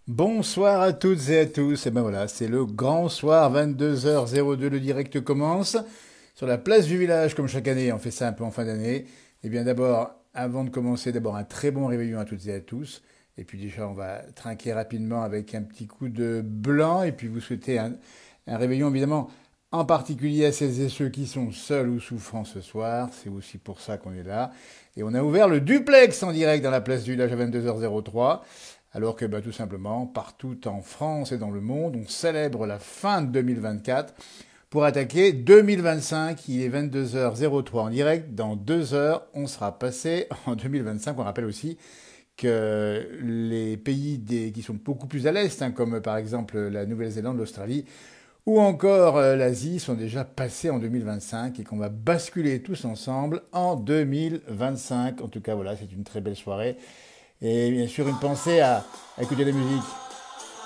Bonsoir à toutes et à tous. Et ben voilà, c'est le grand soir, 22h02, le direct commence. Sur la place du village, comme chaque année, on fait ça un peu en fin d'année. Eh bien d'abord, avant de commencer, d'abord un très bon réveillon à toutes et à tous. Et puis déjà, on va trinquer rapidement avec un petit coup de blanc. Et puis vous souhaitez un réveillon évidemment en particulier à celles et ceux qui sont seuls ou souffrants ce soir. C'est aussi pour ça qu'on est là. Et on a ouvert le duplex en direct dans la place du village à 22h03. Alors que tout simplement, partout en France et dans le monde, on célèbre la fin de 2024 pour attaquer 2025. Il est 22h03 en direct. Dans 2 heures, on sera passé en 2025. On rappelle aussi que les pays qui sont beaucoup plus à l'est, comme par exemple la Nouvelle-Zélande, l'Australie, ou encore l'Asie, sont déjà passés en 2025 et qu'on va basculer tous ensemble en 2025. En tout cas, voilà, c'est une très belle soirée. Et bien sûr, une pensée à écouter la musique.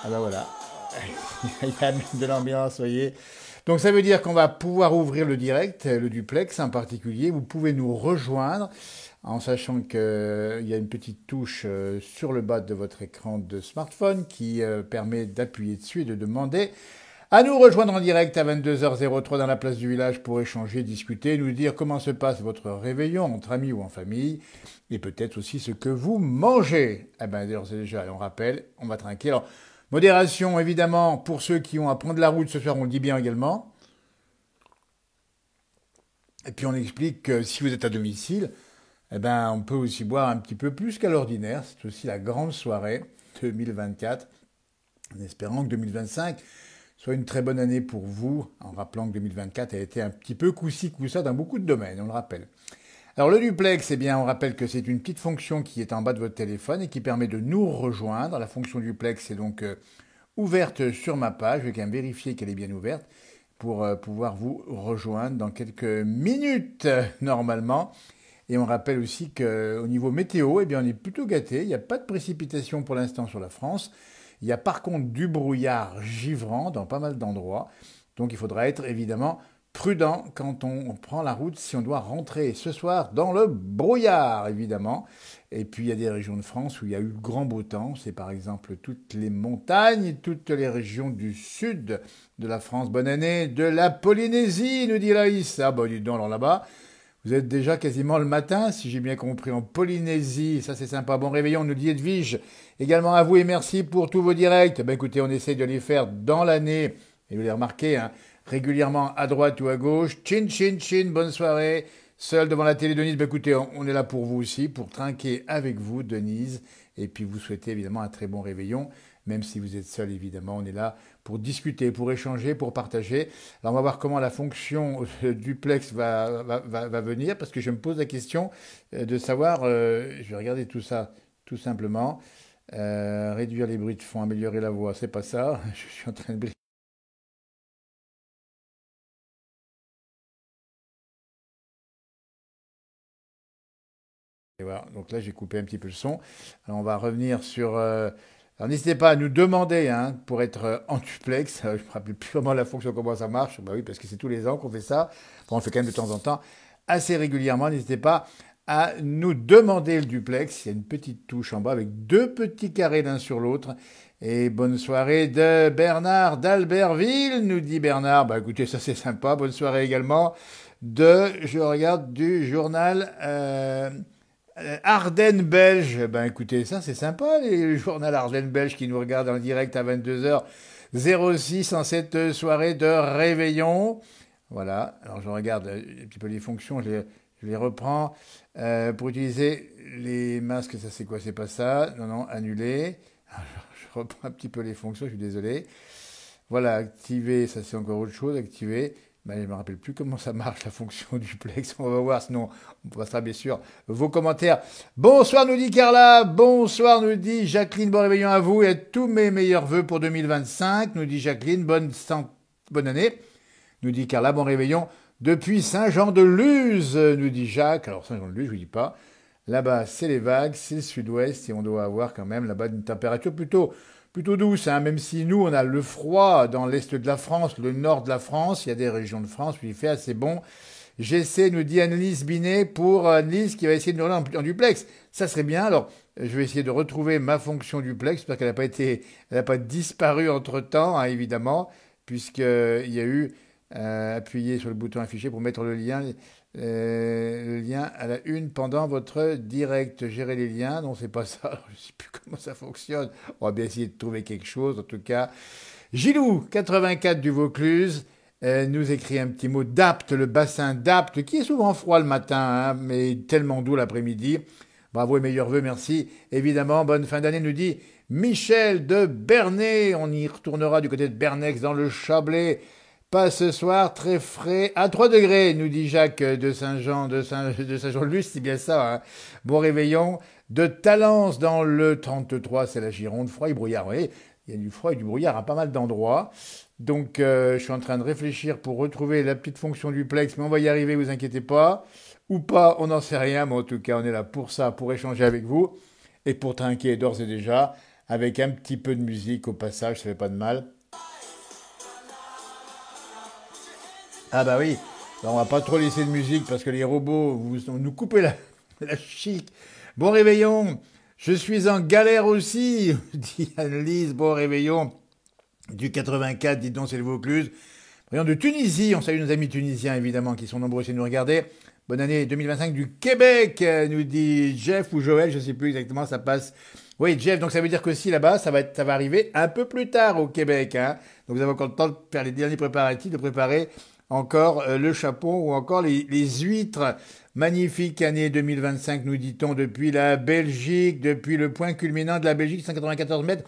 Ah ben voilà, il y a même de l'ambiance, voyez. Donc ça veut dire qu'on va pouvoir ouvrir le direct, le duplex en particulier. Vous pouvez nous rejoindre en sachant qu'il y a une petite touche sur le bas de votre écran de smartphone qui permet d'appuyer dessus et de demander à nous rejoindre en direct à 22h03 dans la place du village pour échanger, discuter, nous dire comment se passe votre réveillon entre amis ou en famille et peut-être aussi ce que vous mangez. Eh bien, d'ailleurs, c'est déjà, on rappelle, on va trinquer. Alors, modération, évidemment, pour ceux qui ont à prendre la route ce soir, on le dit bien également. Et puis, on explique que si vous êtes à domicile, eh ben, on peut aussi boire un petit peu plus qu'à l'ordinaire. C'est aussi la grande soirée 2024, en espérant que 2025 soit une très bonne année pour vous, en rappelant que 2024 a été un petit peu coup-ci, coup-ça dans beaucoup de domaines, on le rappelle. Alors le duplex, eh bien, on rappelle que c'est une petite fonction qui est en bas de votre téléphone et qui permet de nous rejoindre. La fonction duplex est donc ouverte sur ma page. Je vais quand même vérifier qu'elle est bien ouverte pour pouvoir vous rejoindre dans quelques minutes normalement. Et on rappelle aussi qu'au niveau météo, eh bien, on est plutôt gâté. Il n'y a pas de précipitation pour l'instant sur la France. Il y a par contre du brouillard givrant dans pas mal d'endroits. Donc il faudra être évidemment prudent quand on prend la route si on doit rentrer ce soir dans le brouillard, évidemment. Et puis il y a des régions de France où il y a eu grand beau temps. C'est par exemple toutes les montagnes, toutes les régions du sud de la France. Bonne année de la Polynésie, nous dit Laïs. Ah bah dis donc, alors là-bas, vous êtes déjà quasiment le matin, si j'ai bien compris, en Polynésie. Ça, c'est sympa. Bon réveillon, nous dit Edwige. Également à vous et merci pour tous vos directs. Ben écoutez, on essaye de les faire dans l'année. Et vous les remarquez, hein, régulièrement à droite ou à gauche. Chin, chin, chin, bonne soirée. Seul devant la télé, Denise. Ben écoutez, on est là pour vous aussi, pour trinquer avec vous, Denise. Et puis vous souhaitez évidemment un très bon réveillon. Même si vous êtes seul, évidemment, on est là pour discuter, pour échanger, pour partager. Alors on va voir comment la fonction duplex va venir, parce que je me pose la question de savoir, je vais regarder tout ça tout simplement. Réduire les bruits de fond, améliorer la voix, c'est pas ça. Je suis en train de... Et voilà, donc là j'ai coupé un petit peu le son. Alors on va revenir sur... Alors n'hésitez pas à nous demander hein, pour être en duplex. Je me rappelle plus vraiment la fonction, comment ça marche. Bah oui, parce que c'est tous les ans qu'on fait ça. Bon, on le fait quand même de temps en temps, assez régulièrement. N'hésitez pas à nous demander le duplex. Il y a une petite touche en bas avec deux petits carrés l'un sur l'autre. Et bonne soirée de Bernard d'Albertville, nous dit Bernard. Bah écoutez, ça c'est sympa. Bonne soirée également je regarde, du journal Ardennes belge. Ben écoutez, ça c'est sympa, les journal Ardennes belge qui nous regardent en direct à 22h06 en cette soirée de réveillon. Voilà, alors je regarde un petit peu les fonctions, je les reprends. Pour utiliser les masques, ça c'est quoi? C'est pas ça. Non, non, annuler. Alors, je reprends un petit peu les fonctions, je suis désolé. Voilà, activer, ça c'est encore autre chose, activer. Ben, je ne me rappelle plus comment ça marche la fonction duplex. On va voir, sinon on passera bien sûr vos commentaires. Bonsoir nous dit Carla, bonsoir nous dit Jacqueline, bon réveillon à vous et à tous mes meilleurs vœux pour 2025. Nous dit Jacqueline, bonne année. Nous dit Carla, bon réveillon depuis Saint-Jean-de-Luz, nous dit Jacques. Alors Saint-Jean-de-Luz, je ne vous dis pas. Là-bas, c'est les vagues, c'est le sud-ouest et on doit avoir quand même là-bas une température plutôt douce, hein, même si nous, on a le froid dans l'est de la France, le nord de la France. Il y a des régions de France où il fait assez bon. J'essaie, nous dit Annelise Binet, pour Annelise qui va essayer de nous relancer en duplex. Ça serait bien. Alors, Je vais essayer de retrouver ma fonction duplex. J'espère qu'elle n'a pas disparu entre-temps, hein, évidemment, puisqu'il y a eu appuyer sur le bouton affiché pour mettre le lien à la une pendant votre direct. Gérer les liens, non, c'est pas ça. Alors, je ne sais plus comment ça fonctionne. On va bien essayer de trouver quelque chose, en tout cas. Gilou, 84 du Vaucluse, nous écrit un petit mot d'Apt, le bassin d'Apt, qui est souvent froid le matin, hein, mais tellement doux l'après-midi. Bravo et meilleurs vœux, merci. Évidemment, bonne fin d'année, nous dit Michel de Bernay. On y retournera du côté de Bernex dans le Chablais. Pas ce soir, très frais, à 3 degrés, nous dit Jacques de Saint-Jean, de Saint-Jean-de-Luz, c'est bien ça, hein. Bon réveillon. De Talence dans le 33, c'est la Gironde, froid et brouillard. Vous voyez, il y a du froid et du brouillard à pas mal d'endroits. Donc, je suis en train de réfléchir pour retrouver la petite fonction duplex, mais on va y arriver, vous inquiétez pas. Ou pas, on n'en sait rien, mais en tout cas, on est là pour ça, pour échanger avec vous et pour trinquer d'ores et déjà avec un petit peu de musique au passage, ça fait pas de mal. Ah bah oui, alors, on va pas trop laisser de musique parce que les robots nous coupent la chic. Bon réveillon, je suis en galère aussi, dit Annelise, bon réveillon du 84, dites donc c'est le Vaucluse. Réveillon de Tunisie, on salue nos amis tunisiens évidemment qui sont nombreux chez nous regarder. Bonne année 2025 du Québec, nous dit Jeff ou Joël, je sais plus exactement, ça passe. Oui, Jeff, donc ça veut dire qu'aussi là-bas, ça va arriver un peu plus tard au Québec, hein. Donc vous avez encore le temps de faire les derniers préparatifs, de préparer encore le chapon ou encore les huîtres. Magnifique année 2025, nous dit-on, depuis la Belgique, depuis le point culminant de la Belgique, 194 mètres.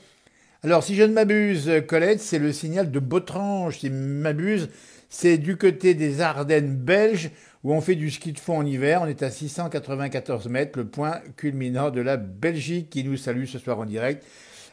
Alors, si je ne m'abuse, Colette, c'est le signal de Botrange. Si je ne m'abuse, c'est du côté des Ardennes belges, où on fait du ski de fond en hiver. On est à 694 mètres, le point culminant de la Belgique, qui nous salue ce soir en direct.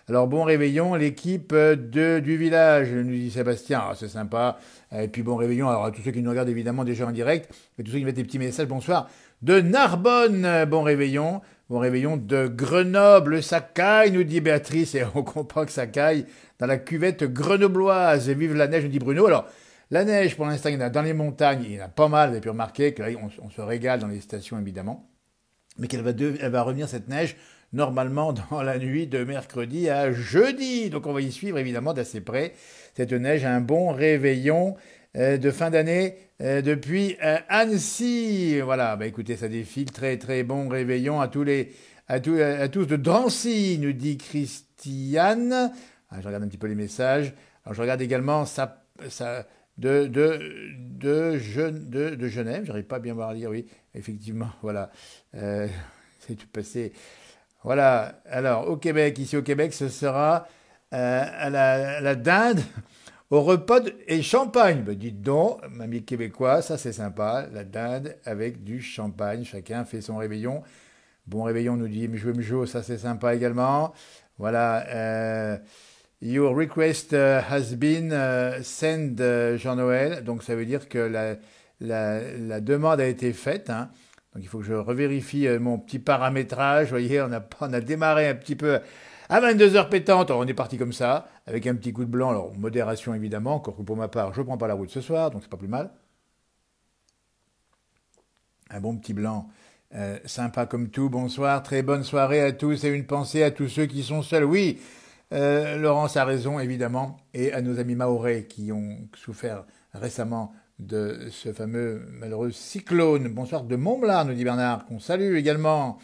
Alors, bon réveillon, l'équipe du village, nous dit Sébastien. Ah, c'est sympa. Et puis, bon réveillon, alors à tous ceux qui nous regardent évidemment déjà en direct, et tous ceux qui mettent des petits messages, bonsoir. De Narbonne, bon réveillon. Bon réveillon de Grenoble, ça caille, nous dit Béatrice, et on comprend que ça caille dans la cuvette grenobloise. Vive la neige, nous dit Bruno. Alors, la neige, pour l'instant, il y en a dans les montagnes, il y en a pas mal, vous avez pu remarquer que là, on se régale dans les stations, évidemment. Mais elle va revenir, cette neige, normalement dans la nuit de mercredi à jeudi. Donc on va y suivre évidemment d'assez près cette neige. Un bon réveillon de fin d'année depuis Annecy. Voilà, bah écoutez, ça défile. Très très bon réveillon à tous de Drancy, nous dit Christiane. Ah, je regarde un petit peu les messages. Alors je regarde également de Genève. J'arrive pas à bien voir lire, oui, effectivement, voilà. C'est tout passé. Voilà, alors au Québec, ici au Québec, ce sera à la dinde, au repas et champagne. Ben, dites donc, mamie québécois, ça c'est sympa, la dinde avec du champagne, chacun fait son réveillon. Bon réveillon, nous dit Mjo, ça c'est sympa également. Voilà, your request has been sent, Jean-Noël, donc ça veut dire que la demande a été faite, hein. Donc il faut que je revérifie mon petit paramétrage. Vous voyez, on a démarré un petit peu à 22h pétante. Alors on est parti comme ça, avec un petit coup de blanc. Alors modération évidemment, encore que pour ma part, je ne prends pas la route ce soir, donc c'est pas plus mal. Un bon petit blanc, sympa comme tout. Bonsoir, très bonne soirée à tous et une pensée à tous ceux qui sont seuls. Oui, Laurence a raison évidemment, et à nos amis mahorais qui ont souffert récemment de ce fameux malheureux cyclone. Bonsoir de Montblanc, nous dit Bernard, qu'on salue également.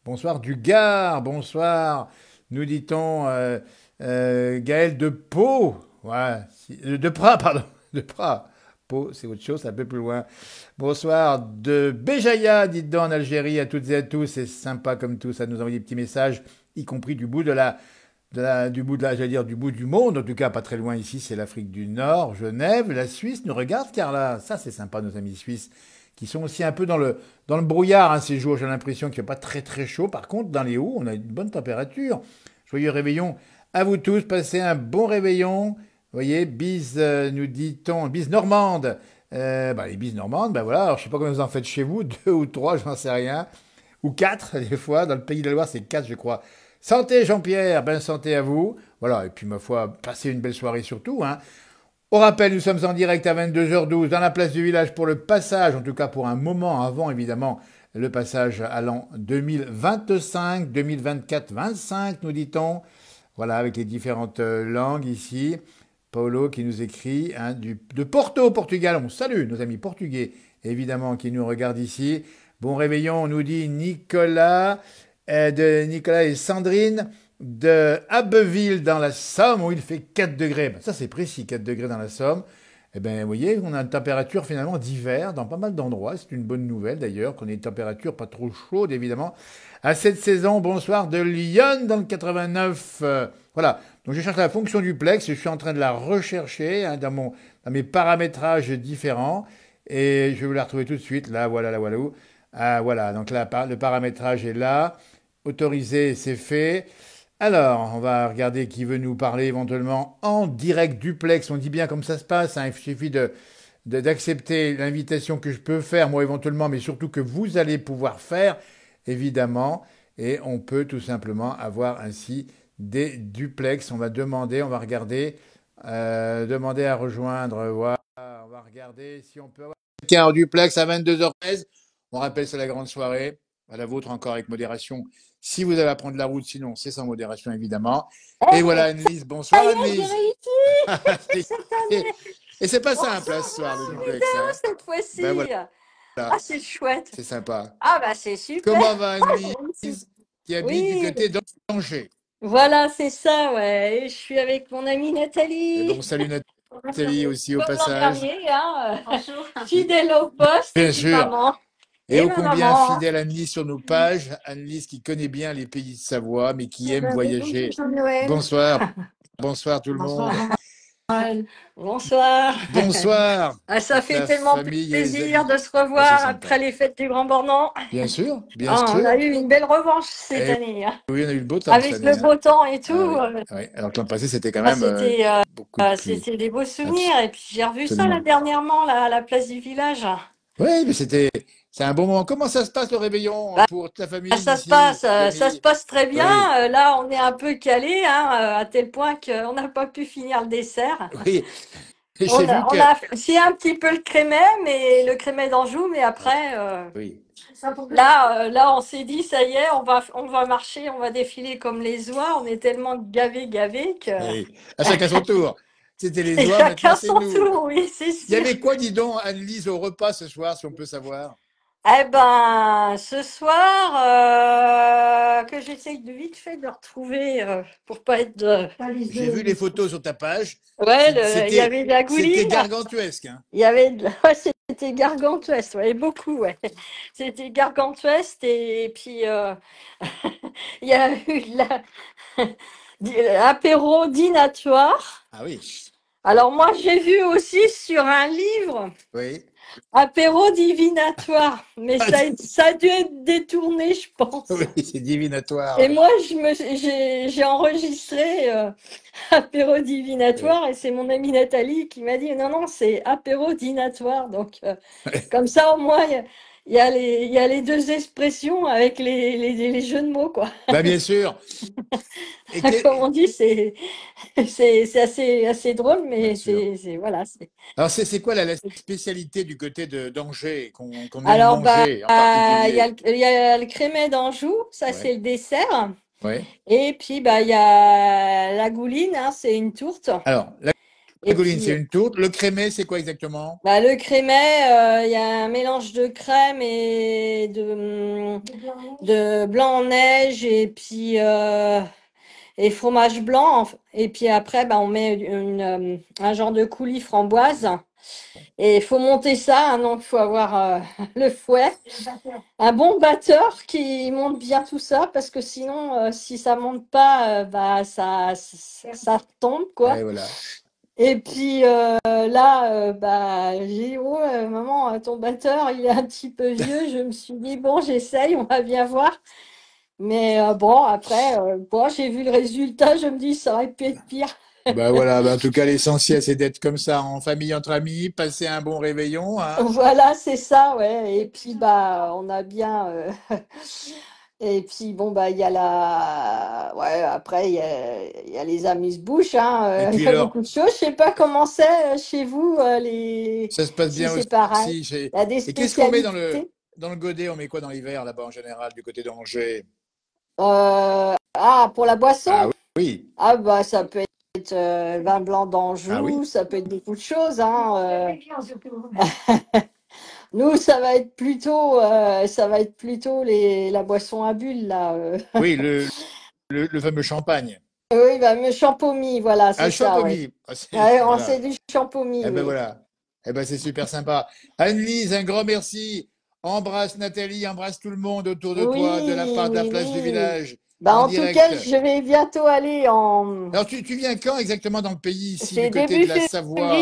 Bonsoir du Gard, bonsoir, nous dit-on, Gaël de Pau, ouais, de Prat, pardon, de Prat. Pau, c'est autre chose, c'est un peu plus loin. Bonsoir de Béjaïa, dites donc en Algérie, à toutes et à tous, c'est sympa comme tout, ça nous envoie des petits messages, y compris du bout du bout du monde, en tout cas pas très loin ici, c'est l'Afrique du Nord, Genève, la Suisse nous regarde, car là, ça c'est sympa, nos amis suisses, qui sont aussi un peu dans le brouillard, hein, ces jours, j'ai l'impression qu'il ne fait pas très très chaud, par contre, dans les hauts, on a une bonne température. Joyeux réveillon à vous tous, passez un bon réveillon, vous voyez, bise, nous dit-on, bise normande, les bises normandes, ben voilà, alors je sais pas combien vous en faites chez vous, 2 ou 3, j'en sais rien, ou 4 des fois, dans le Pays de la Loire c'est 4 je crois. Santé Jean-Pierre, ben santé à vous. Voilà, et puis ma foi, passez une belle soirée surtout, hein. Au rappel, nous sommes en direct à 22h12 dans la place du village pour le passage, en tout cas pour un moment avant évidemment le passage à l'an 2025, 2024, 25, nous dit-on. Voilà, avec les différentes langues ici. Paulo qui nous écrit hein, de Porto, au Portugal. On salue nos amis portugais, évidemment, qui nous regardent ici. Bon réveillon, on nous dit Nicolas, de Nicolas et Sandrine de Abbeville dans la Somme, où il fait 4 degrés. Ben, ça, c'est précis, 4 degrés dans la Somme. Eh bien, vous voyez, on a une température finalement d'hiver dans pas mal d'endroits. C'est une bonne nouvelle d'ailleurs, qu'on ait une température pas trop chaude évidemment. À cette saison, bonsoir de Lyon dans le 89. Voilà, donc je cherche la fonction duplex, je suis en train de la rechercher hein, dans mes paramétrages différents. Et je vais vous la retrouver tout de suite. Là, voilà, là, voilà où. Ah, voilà, donc là, le paramétrage est là. Autorisé, c'est fait. Alors, on va regarder qui veut nous parler éventuellement en direct duplex. On dit bien comme ça se passe. Hein. Il suffit d'accepter l'invitation que je peux faire, moi éventuellement, mais surtout que vous allez pouvoir faire, évidemment. Et on peut tout simplement avoir ainsi des duplex. On va demander, on va regarder, demander à rejoindre. Voilà, on va regarder si on peut avoir quelqu'un en duplex à 22h13. On rappelle, c'est la grande soirée. À la vôtre encore avec modération si vous avez à prendre la route, sinon c'est sans modération évidemment. Et voilà Hey, Annelise, ça bonsoir y est, j'ai Annelise. réussi cette et année. c'est pas simple hein, Bonsoir, ce soir le bonsoir, duplex. Ida, Hein. cette Ben fois-ci. voilà, Ah, c'est chouette. c'est sympa. Ah, bah, c'est super. Comment va Ah, j'ai réussi. Annelise qui habite du Oui, côté d'Angers? voilà, c'est ça, ouais. Et je suis avec mon amie Et Nathalie, bon, salut Nathalie aussi au comme l'an passage. dernier, hein. Bonjour. Fidèle au poste, et Bien puis sûr. maman. Et Et ô ma combien maman. fidèle Annelise sur nos pages, Annelise qui connaît bien les pays de Savoie, mais qui Eh aime ben, oui, bonjour, voyager. Noël. Bonsoir, bonsoir tout le Bonsoir, monde. Noël. Bonsoir. Bonsoir, Ah, ça toute fait la tellement famille et les plaisir amis. de se Ah, c'est revoir après sympa. les fêtes du Grand Bornand. Bien sûr, bien Ah, on a sûr. eu une belle revanche cette Et année, hein. oui, on a eu le beau temps cette Avec année. le Hein. beau temps et tout. Ah oui, ah oui. Alors que l'an passé, c'était quand Ah, même beaucoup de pluie. c'était des beaux souvenirs. Et puis j'ai revu ça là Absolument. dernièrement là, à la place du village. Oui, mais c'est un bon moment. Comment ça se passe le réveillon Bah, pour toute la famille ici, ça se amis? passe très bien. Oui, Là, on est un peu calé, hein, à tel point qu'on n'a pas pu finir le dessert. oui. Et j'ai vu On que. a fait un petit peu le crémet, mais le crémet d'Anjou, mais Ah, après, oui. là, on s'est dit, ça y est, on va marcher, on va défiler comme les oies. On est tellement gavés que Oui. À chacun son tour. C'était les c'est oies, maintenant chacun c'est son nous. tour, oui, c'est Il y sûr. avait quoi, dis donc, Annelise, au repas ce soir, si on peut savoir? Eh ben, ce soir, que j'essaye de vite fait de retrouver pour pas être. J'ai vu les photos sur ta page. Ouais, il y C'était, avait de la c'était gouline, gargantuesque. Hein. il y avait ouais, c'était Gargantuesque, ouais, beaucoup, ouais. C'était Gargantuesque et puis il y a eu apéro dînatoire. Ah oui, Alors moi, j'ai vu aussi sur un livre. oui. Apéro divinatoire, mais ça a dû être détourné, je pense. Oui, c'est divinatoire. Et Oui. moi, j'ai enregistré apéro Oui. divinatoire et c'est mon amie Nathalie qui m'a dit non, non, c'est apéro dînatoire. Donc, comme ça, au moins, il y a les deux expressions avec les jeux de mots, quoi. Bah, bien sûr. Et Comme on dit, c'est assez drôle, bien mais sûr. voilà. Alors, c'est quoi la spécialité du côté d'Angers qu'on aime Alors, manger en particulier? il y a le crémet d'Anjou, ça Oui, c'est le dessert. oui. Et puis, il y a la gouline, hein, c'est une tourte. Alors, la Et gouline, c'est puis, une tourte. Le crémet, c'est quoi exactement? le crémet, il y a un mélange de crème et de blanc en neige et fromage blanc. Et puis après, on met un genre de coulis framboise. Et il faut monter ça, hein, donc il faut avoir le fouet. Un bon batteur qui monte bien tout ça, parce que sinon, si ça monte pas, ça tombe, Oui, quoi. voilà. Et puis là, j'ai dit, oh, maman, ton batteur, il est un petit peu vieux. Je me suis dit, bon, j'essaye, on va bien voir. Mais bon, après, bon, j'ai vu le résultat, je me dis, ça aurait pu être pire. Bah voilà, bah, en tout cas, l'essentiel, c'est d'être comme ça, en famille, entre amis, passer un bon réveillon, hein. Voilà, c'est ça, ouais. Et puis, on a bien. Et puis, bon, il y a Ouais, après, il y a les amuse-bouches, hein. Et Il puis y a alors, beaucoup de choses. Je sais pas comment c'est chez vous, ça se passe si bien c'est pareil. aussi. Il y a des Et qu'est-ce qu'on met dans spécialités. dans le godet, on met quoi dans l'hiver là-bas en général du côté d'Angers? Pour la Ah boisson? oui, Ah bah ça peut être vin blanc ah oui. d'Anjou, ça peut être beaucoup de choses, hein. Nous, ça va être plutôt la boisson à bulles là. Oui, le fameux champagne. Oui, bah, le champomy, voilà, Ah, c'est ça, oui. champomy. Ah, Ouais, on voilà. sait du champomy, Eh ben oui. voilà. Eh ben c'est super sympa. Anne-Lise, un grand merci. Embrasse Nathalie, embrasse tout le monde autour de toi de la Oui, part de la oui, place du oui. village Bah, en en tout cas, direct. je vais bientôt aller en. Alors tu viens quand exactement dans le pays ici, du C'est côté de la Savoie?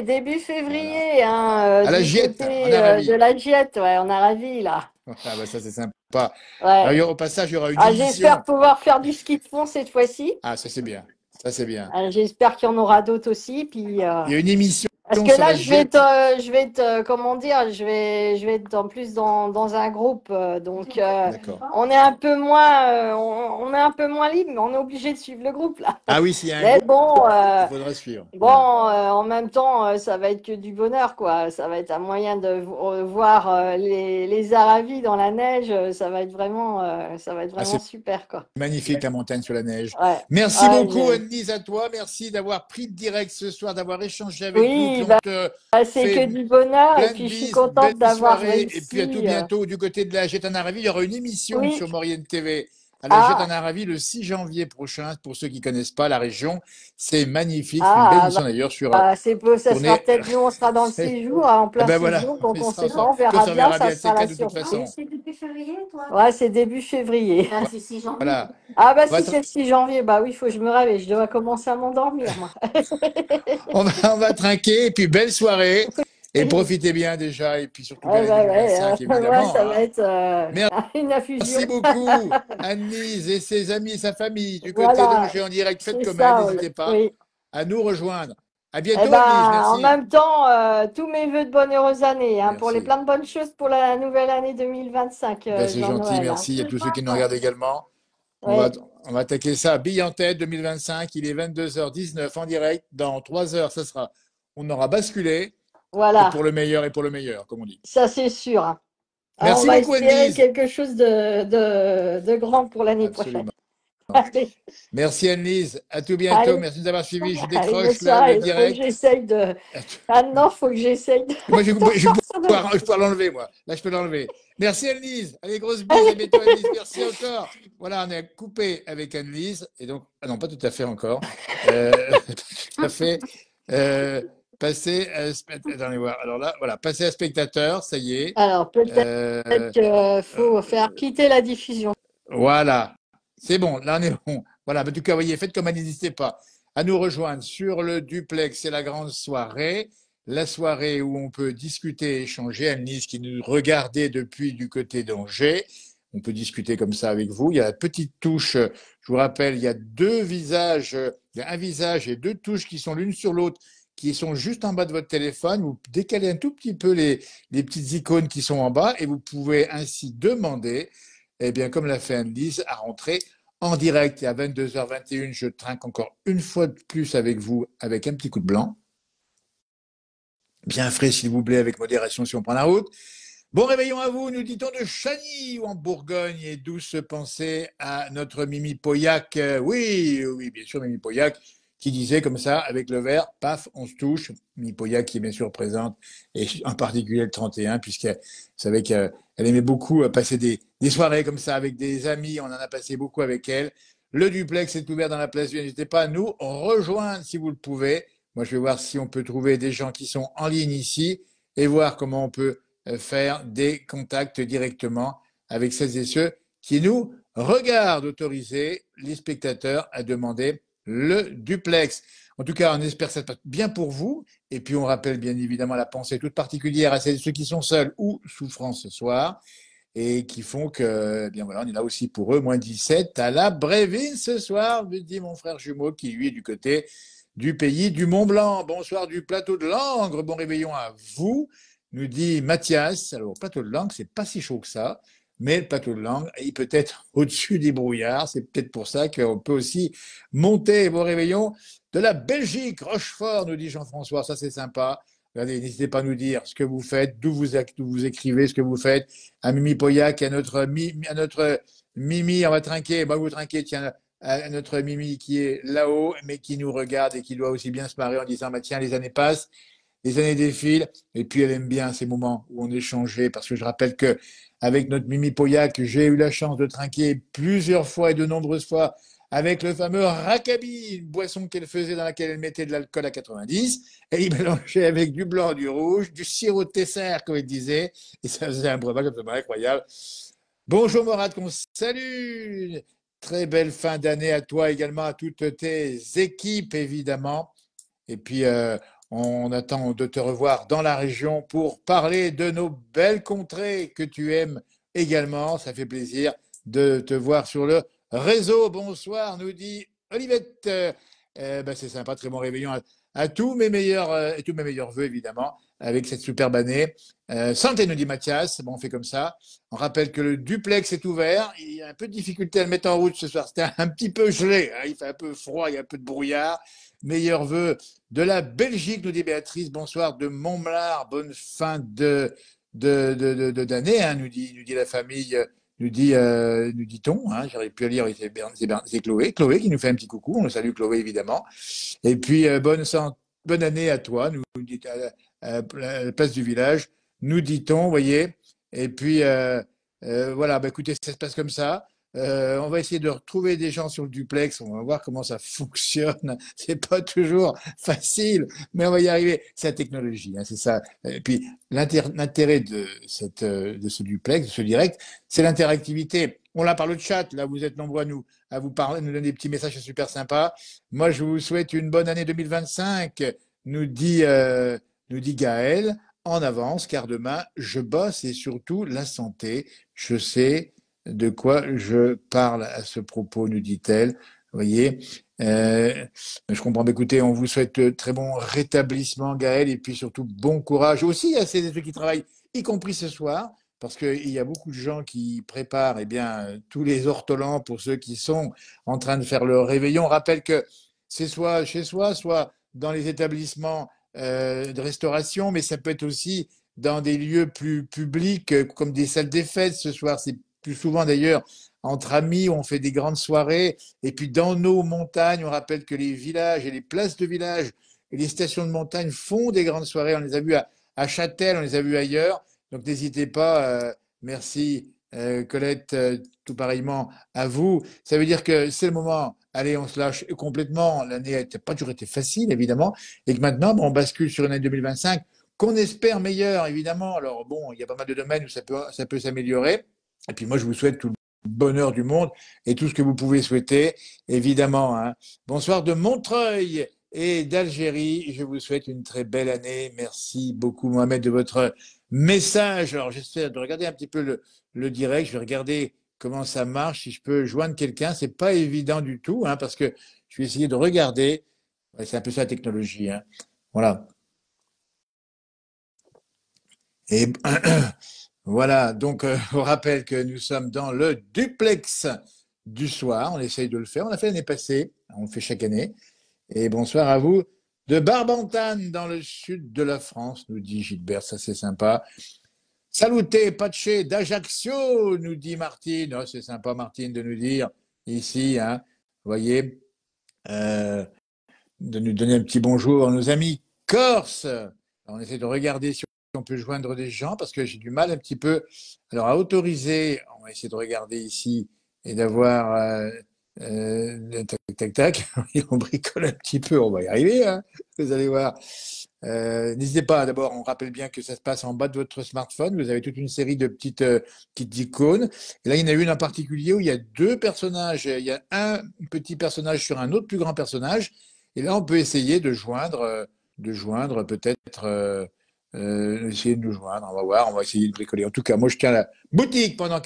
début Voilà. février, hein, À la du Giette, en côté de Arabie. la Giette, ouais, on a ravi là. Ah ben ça c'est sympa. Alors Ouais. au passage, il y aura une Ah, j'espère émission. pouvoir faire du ski de fond cette fois-ci. Ah ça c'est bien. Ça c'est bien. J'espère qu'il y en aura d'autres aussi. Puis, Il y a une émission parce que sur là, la Giette. comment dire, je vais être en plus dans un groupe, donc D'accord. on est un peu moins, on est un peu moins libre, mais on est obligé de suivre le groupe là. Ah oui, s'il y a un Mais groupe, bon, il faudra suivre. bon, Voilà. en même temps, ça va être que du bonheur, quoi. Ça va être un moyen de voir les Aravis dans la neige. Ça va être Ah, vraiment c'est super, quoi. magnifique la montagne sur la neige. Ouais, Merci ouais, beaucoup Anne-Lise à toi. Merci d'avoir pris le direct ce soir, d'avoir échangé avec nous. Puis oui, on bah, te c'est fait que du bonheur, et plein de puis je suis bises, contente belle d'avoir soirée. Et puis à tout réussi. bientôt du côté de la Jette en Aravis. Il y aura une émission Oui, sur Maurienne TV à la Jette en ah, Aravis le 6 janvier prochain. Pour ceux qui connaissent pas la région, c'est magnifique. C'est une belle ah, émission d'ailleurs sur ça sera tournée. peut-être nous, on sera dans le séjour, en Eh plein ben voilà, séjour, on donc fait on ça sait pas, ensemble. on Puis on verra se bien, reverra ça bien de ces sera la quatre de toute surprise. façon. C'est depuis février, toi? Ouais, c'est début février. Ah, c'est 6 janvier. Voilà. Ah bah On va, si c'est le 6 janvier, bah oui, il faut que je me réveille, je dois commencer à m'endormir, moi. on va trinquer, et puis belle soirée. Et Oui. profitez bien déjà, et puis surtout bien Ouais, l'année bah ouais, 2025, ouais, évidemment. ça va Hein. être une Merci infusion. beaucoup, Anne-Lise et ses amis et sa famille du côté Voilà, d'Angers en direct. Faites c'est comme elle, ça, oui. n'hésitez pas Oui. à nous rejoindre. À Eh bientôt, Anne-Lise, ben, en merci. même temps, tous mes vœux de bonne heureuse année, hein, pour les Merci. plein de bonnes choses pour la nouvelle année 2025, Ben, c'est gentil, Jean-Noël, hein. merci. Il y a tous ceux qui nous regardent également. On va, Ouais, on va attaquer ça. Bille en tête 2025, il est 22h19 en direct. Dans 3 heures, ça sera. On aura basculé, et voilà, pour le meilleur, et pour le meilleur, comme on dit. ça c'est sûr, hein. Alors, on Merci va beaucoup, espérer Anne-Lise. quelque chose de grand pour l'année prochaine. Absolument. Allez, Merci Anne-Lise, à tout bientôt, allez, merci de nous avoir suivis. Je allez, bonne décroche là le soirée. Il faut que direct. j'essaye de. Ah non, faut que j'essaye de, Moi, de sortir de. je vais pouvoir l'enlever, moi. Là, je peux l'enlever. Merci Anne-Lise. Allez, grosse bise, à bientôt Anne-Lise. Merci encore. Voilà, on est coupé avec Anne-Lise. Et donc, ah non, pas tout à fait encore. Pas tout à fait. Euh, attendez voir. Alors là, voilà, passer à spectateur, ça y est. Alors, peut-être Euh, qu'il faut faire quitter la diffusion. Voilà, c'est bon, là on est bon. Voilà, en tout cas, voyez, faites comme elle, n'hésitez pas à nous rejoindre sur le duplex. C'est la grande soirée, la soirée où on peut discuter, échanger. Anne-Lise qui nous regardait depuis du côté d'Angers. On peut discuter comme ça avec vous. Il y a la petite touche, je vous rappelle, il y a deux visages, il y a un visage et deux touches qui sont l'une sur l'autre, qui sont juste en bas de votre téléphone. Vous décalez un tout petit peu les petites icônes qui sont en bas et vous pouvez ainsi demander eh bien, comme l'a fait Anne-Lise, à rentrer en direct. Et à 22h21, je trinque encore une fois de plus avec vous, avec un petit coup de blanc. Bien frais, s'il vous plaît, avec modération si on prend la route. Bon réveillon à vous, nous dit-on de Chagny ou en Bourgogne, et douce pensée à notre Mimi Pauillac. Oui, oui, bien sûr, Mimi Pauillac, qui disait comme ça, avec le verre, paf, on se touche. Mimi Pauillac qui est bien sûr présente, et en particulier le 31, puisqu'elle savait qu'elle aimait beaucoup passer des soirées comme ça avec des amis, on en a passé beaucoup avec elle. Le duplex est ouvert dans la place Vue, n'hésitez pas à nous rejoindre si vous le pouvez. Moi, je vais voir si on peut trouver des gens qui sont en ligne ici, et voir comment on peut faire des contacts directement avec celles et ceux qui nous regardent, autoriser les spectateurs à demander le duplex. En tout cas, on espère que ça se passe bien pour vous. Et puis, on rappelle bien évidemment la pensée toute particulière à celles et ceux qui sont seuls ou souffrant ce soir et qui font que, eh bien voilà, on est là aussi pour eux, -17 à la Bréville ce soir, me dit mon frère jumeau qui lui est du côté du pays du Mont Blanc. Bonsoir du plateau de Langres, bon réveillon à vous nous dit Mathias. Alors, le plateau de Langres, c'est pas si chaud que ça, mais le plateau de Langres, il peut être au-dessus des brouillards. C'est peut-être pour ça qu'on peut aussi monter vos réveillons de la Belgique. Rochefort, nous dit Jean-François, ça c'est sympa. Regardez, n'hésitez pas à nous dire ce que vous faites, d'où vous écrivez, ce que vous faites. À Mimi Poyac, à notre Mimi, on va trinquer, bah vous trinquez, tiens, à notre Mimi qui est là-haut, mais qui nous regarde et qui doit aussi bien se marrer en disant, bah tiens, les années passent, les années défilent, et puis elle aime bien ces moments où on échangeait, parce que je rappelle que avec notre Mimi Poyac, j'ai eu la chance de trinquer plusieurs fois et de nombreuses fois avec le fameux Rakabi, une boisson qu'elle faisait dans laquelle elle mettait de l'alcool à 90, et il mélangeait avec du blanc, du rouge, du sirop de Tesser, comme elle disait, et ça faisait un breuvage absolument incroyable. Bonjour Morad, qu'on salue. Très belle fin d'année à toi également, à toutes tes équipes évidemment. Et puis on attend de te revoir dans la région pour parler de nos belles contrées que tu aimes également. Ça fait plaisir de te voir sur le réseau. Bonsoir, nous dit Olivette. Ben, c'est sympa, très bon réveillon à tous mes meilleurs et tous mes meilleurs vœux évidemment avec cette superbe année. Santé, nous dit Mathias. Bon, on fait comme ça. On rappelle que le duplex est ouvert. Il y a un peu de difficulté à le mettre en route ce soir. C'était un petit peu gelé, hein. Il fait un peu froid, il y a un peu de brouillard. Meilleurs vœux de la Belgique, nous dit Béatrice. Bonsoir de Montblar. Bonne fin d'année, hein, nous dit la famille, nous dit-on. Hein, j'arrive plus à lire. C'est Chloé. Chloé qui nous fait un petit coucou. On le salue, Chloé, évidemment. Et puis, bonne année à toi, nous dit à la place du village, nous dit-on, vous voyez. Et puis, voilà, bah, écoutez, ça se passe comme ça. On va essayer de retrouver des gens sur le duplex. On va voir comment ça fonctionne. C'est pas toujours facile, mais on va y arriver. C'est la technologie, hein, c'est ça. Et puis l'intérêt de ce duplex, de ce direct, c'est l'interactivité. On l'a par le chat. Là, vous êtes nombreux à vous parler, nous donner des petits messages, c'est super sympa. Moi, je vous souhaite une bonne année 2025. Nous dit nous dit Gaël en avance, car demain je bosse et surtout la santé. Je sais de quoi je parle à ce propos, nous dit-elle. Vous voyez, je comprends. Écoutez, on vous souhaite très bon rétablissement, Gaël, et puis surtout bon courage aussi à ceux qui travaillent, y compris ce soir, parce qu'il y a beaucoup de gens qui préparent, eh bien, tous les ortolans pour ceux qui sont en train de faire leur réveillon. On rappelle que c'est soit chez soi, soit dans les établissements de restauration, mais ça peut être aussi dans des lieux plus publics, comme des salles des fêtes ce soir. C'est plus souvent d'ailleurs entre amis, on fait des grandes soirées. Et puis dans nos montagnes, on rappelle que les villages et les places de village et les stations de montagne font des grandes soirées. On les a vus à Châtel, on les a vus ailleurs. Donc n'hésitez pas. Merci Colette, tout pareillement à vous. Ça veut dire que c'est le moment. Allez, on se lâche complètement. L'année n'a pas toujours été facile, évidemment. Et que maintenant, on bascule sur une année 2025 qu'on espère meilleure, évidemment. Alors bon, il y a pas mal de domaines où ça peut s'améliorer. Et puis moi, je vous souhaite tout le bonheur du monde et tout ce que vous pouvez souhaiter, évidemment. Hein. Bonsoir de Montreuil et d'Algérie. Je vous souhaite une très belle année. Merci beaucoup, Mohamed, de votre message. Alors, j'essaie de regarder un petit peu le direct. Je vais regarder comment ça marche. Si je peux joindre quelqu'un, c'est pas évident du tout, hein, parce que je vais essayer de regarder. Ouais, c'est un peu ça la technologie. Hein. Voilà. Et voilà, donc on rappelle que nous sommes dans le duplex du soir. On essaye de le faire. On l'a fait l'année passée. On le fait chaque année. Et bonsoir à vous de Barbantane, dans le sud de la France, nous dit Gilbert. Ça, c'est sympa. Saluté, Pache d'Ajaccio, nous dit Martine. Oh, c'est sympa, Martine, de nous dire ici, hein, vous voyez, de nous donner un petit bonjour à nos amis corses. Alors, on essaie de regarder si on peut joindre des gens parce que j'ai du mal un petit peu. Alors, à autoriser, on va essayer de regarder ici et d'avoir. Tac, tac, tac. On bricole un petit peu, on va y arriver, hein, vous allez voir. N'hésitez pas, d'abord, on rappelle bien que ça se passe en bas de votre smartphone. Vous avez toute une série de petites icônes. Et là, il y en a une en particulier où il y a deux personnages. Il y a un petit personnage sur un autre plus grand personnage. Et là, on peut essayer de joindre peut-être, essayer de nous joindre. On va voir, on va essayer de bricoler. En tout cas, moi, je tiens la boutique pendant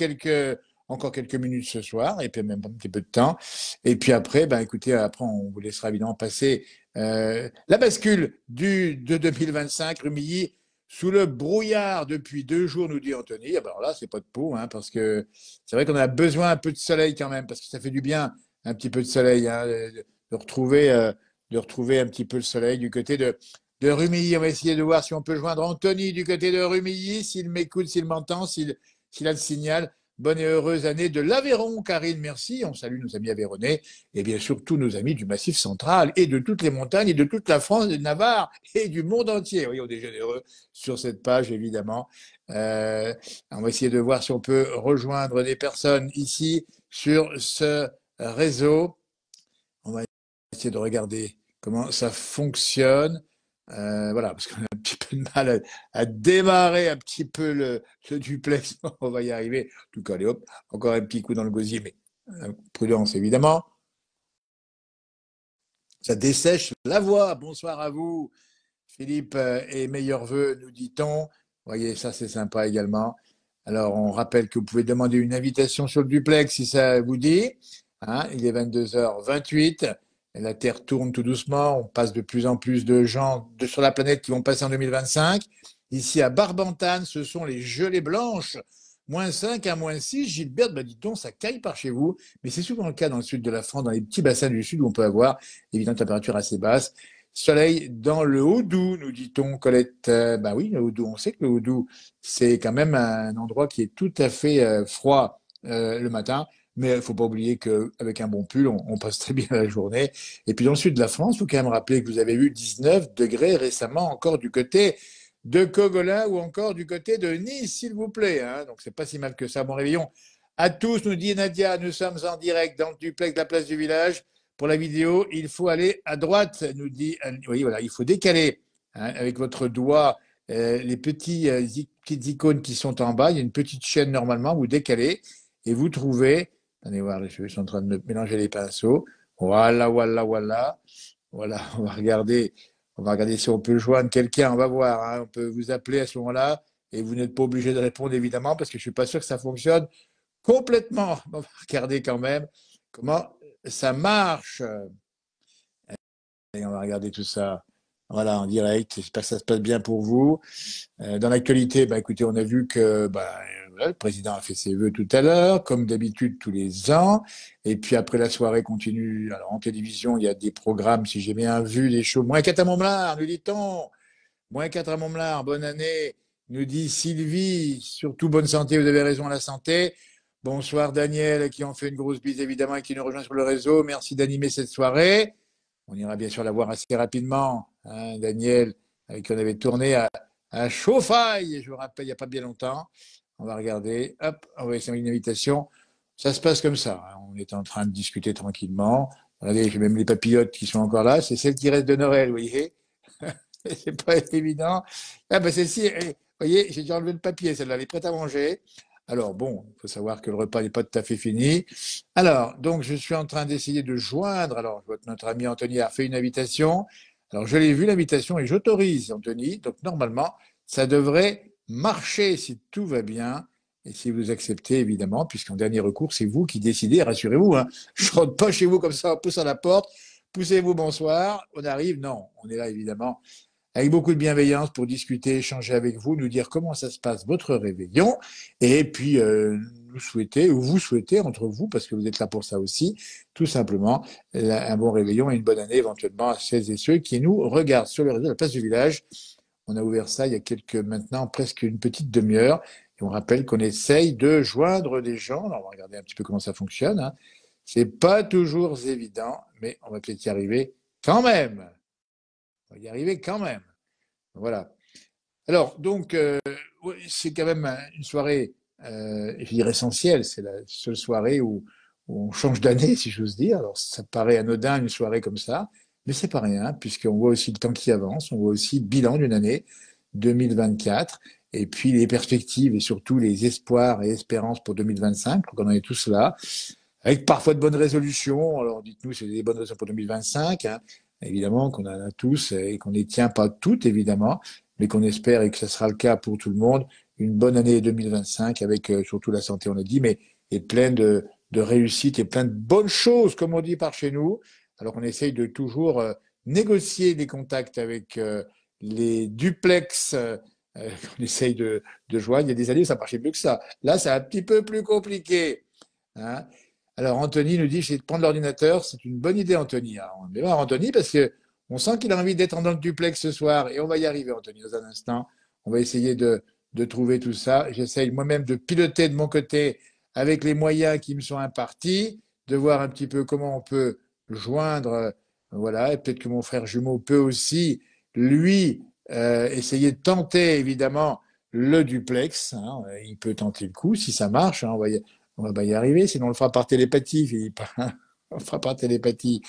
encore quelques minutes ce soir, et puis même un petit peu de temps. Et puis après, ben écoutez, après, on vous laissera évidemment passer la bascule de 2025, Rumilly, sous le brouillard depuis 2 jours, nous dit Anthony. Alors là, c'est pas de peau, hein, parce que c'est vrai qu'on a besoin un peu de soleil quand même, parce que ça fait du bien, un petit peu de soleil, hein, de retrouver un petit peu le soleil du côté de de Rumilly. On va essayer de voir si on peut joindre Anthony du côté de Rumilly, s'il m'écoute, s'il m'entend, s'il a le signal. Bonne et heureuse année de l'Aveyron, Karine, merci. On salue nos amis aveyronnais et bien sûr tous nos amis du Massif central et de toutes les montagnes et de toute la France, de Navarre et du monde entier. Oui, on est généreux sur cette page, évidemment. On va essayer de voir si on peut rejoindre des personnes ici sur ce réseau. On va essayer de regarder comment ça fonctionne. Voilà, parce qu'on a un petit peu de mal à démarrer un petit peu le duplex. On va y arriver. En tout cas, allez hop, encore un petit coup dans le gosier, mais prudence évidemment. Ça dessèche la voix. Bonsoir à vous, Philippe, et meilleurs vœux, nous dit-on. Vous voyez, ça c'est sympa également. Alors, on rappelle que vous pouvez demander une invitation sur le duplex si ça vous dit. Hein, il est 22h28. La Terre tourne tout doucement. On passe de plus en plus de gens sur la planète qui vont passer en 2025. Ici, à Barbantane, ce sont les gelées blanches. -5 à -6. Gilberte, dit-on, ça caille par chez vous. Mais c'est souvent le cas dans le sud de la France, dans les petits bassins du sud où on peut avoir, évidemment, une température assez basse. Soleil dans le Haut-Doubs, nous dit-on, Colette. Oui, le Haut-Doubs, on sait que le Haut-Doubs, c'est quand même un endroit qui est tout à fait froid le matin. Mais il ne faut pas oublier qu'avec un bon pull, on passe très bien la journée. Et puis dans le sud de la France, il faut quand même rappeler que vous avez eu 19 degrés récemment encore du côté de Cogolin ou encore du côté de Nice, s'il vous plaît. Hein. Donc c'est pas si mal que ça. Bon réveillon à tous, nous dit Nadia. Nous sommes en direct dans le duplex de la place du village. Pour la vidéo, il faut aller à droite, nous dit. Oui, voilà, il faut décaler avec votre doigt les petites icônes qui sont en bas. Il y a une petite chaîne normalement, vous décalez et vous trouvez. Allez voir, je suis en train de mélanger les pinceaux. Voilà, voilà, voilà. Voilà, on va regarder si on peut joindre quelqu'un. On va voir. Hein. On peut vous appeler à ce moment-là et vous n'êtes pas obligé de répondre évidemment parce que je suis pas sûr que ça fonctionne complètement. On va regarder quand même comment ça marche. Et on va regarder tout ça. Voilà, en direct. J'espère que ça se passe bien pour vous. Dans l'actualité, écoutez, on a vu que le président a fait ses vœux tout à l'heure, comme d'habitude tous les ans. Et puis après, la soirée continue. Alors en télévision, il y a des programmes, si j'ai bien vu, des shows. -4 à Montblanc, nous dit-on. -4 à Montblanc, bonne année, nous dit Sylvie. Surtout bonne santé, vous avez raison, la santé. Bonsoir Daniel, qui en fait une grosse bise évidemment et qui nous rejoint sur le réseau. Merci d'animer cette soirée. On ira bien sûr la voir assez rapidement. Hein, Daniel, avec qui on avait tourné à Chauffaille, je vous rappelle, il n'y a pas bien longtemps. On va regarder, hop, on va essayer une invitation. Ça se passe comme ça. Hein. On est en train de discuter tranquillement. Regardez, j'ai même les papillotes qui sont encore là. C'est celles qui restent de Noël, vous voyez. C'est pas évident. Celle-ci, vous voyez, j'ai déjà enlevé le papier. Celle-là, elle est prête à manger. Alors, bon, il faut savoir que le repas n'est pas tout à fait fini. Alors, donc, je suis en train d'essayer de joindre. Alors, notre ami Anthony a fait une invitation. Alors, je l'ai vu, l'invitation, et j'autorise Anthony. Donc, normalement, ça devrait marcher si tout va bien. Et si vous acceptez, évidemment, puisqu'en dernier recours, c'est vous qui décidez, rassurez-vous. Hein. Je ne rentre pas chez vous comme ça en poussant la porte. Poussez-vous, bonsoir. On arrive. Non, on est là, évidemment, avec beaucoup de bienveillance pour discuter, échanger avec vous, nous dire comment ça se passe votre réveillon, et puis nous souhaiter, ou vous souhaiter entre vous, parce que vous êtes là pour ça aussi, tout simplement, un bon réveillon et une bonne année éventuellement à celles et ceux qui nous regardent sur le réseau de la place du village. On a ouvert ça il y a maintenant presque une petite demi-heure, et on rappelle qu'on essaye de joindre des gens. Alors, on va regarder un petit peu comment ça fonctionne. Hein. C'est pas toujours évident, mais on va peut-être y arriver quand même. On va y arriver quand même. Voilà. Alors, donc, c'est quand même une soirée, je dirais essentielle. C'est la seule soirée où on change d'année, si j'ose dire. Alors, ça paraît anodin, une soirée comme ça, mais c'est pas rien, puisqu'on voit aussi le temps qui avance, on voit aussi le bilan d'une année 2024, et puis les perspectives et surtout les espoirs et espérances pour 2025, donc on en est tous là, avec parfois de bonnes résolutions. Alors, dites-nous, c'est des bonnes résolutions pour 2025, hein. Évidemment qu'on en a tous et qu'on ne les tient pas toutes, évidemment, mais qu'on espère et que ce sera le cas pour tout le monde. Une bonne année 2025 avec surtout la santé, on l'a dit, mais et plein de réussites et plein de bonnes choses, comme on dit par chez nous. Alors on essaye de toujours négocier des contacts avec les duplex qu'on essaye de joindre. Il y a des années, ça marchait mieux que ça. Là, c'est un petit peu plus compliqué. Hein. Alors, Anthony nous dit, je vais prendre l'ordinateur. C'est une bonne idée, Anthony. Alors, on va voir Anthony parce que On sent qu'il a envie d'être dans le duplex ce soir et on va y arriver, Anthony, dans un instant. On va essayer de trouver tout ça. J'essaye moi-même de piloter de mon côté avec les moyens qui me sont impartis, de voir un petit peu comment on peut joindre, voilà, et peut-être que mon frère jumeau peut aussi, lui, essayer de tenter, évidemment, le duplex. Hein. Il peut tenter le coup si ça marche. Hein. On va pas y arriver, sinon on le fera par télépathie, Philippe. On le fera par télépathie.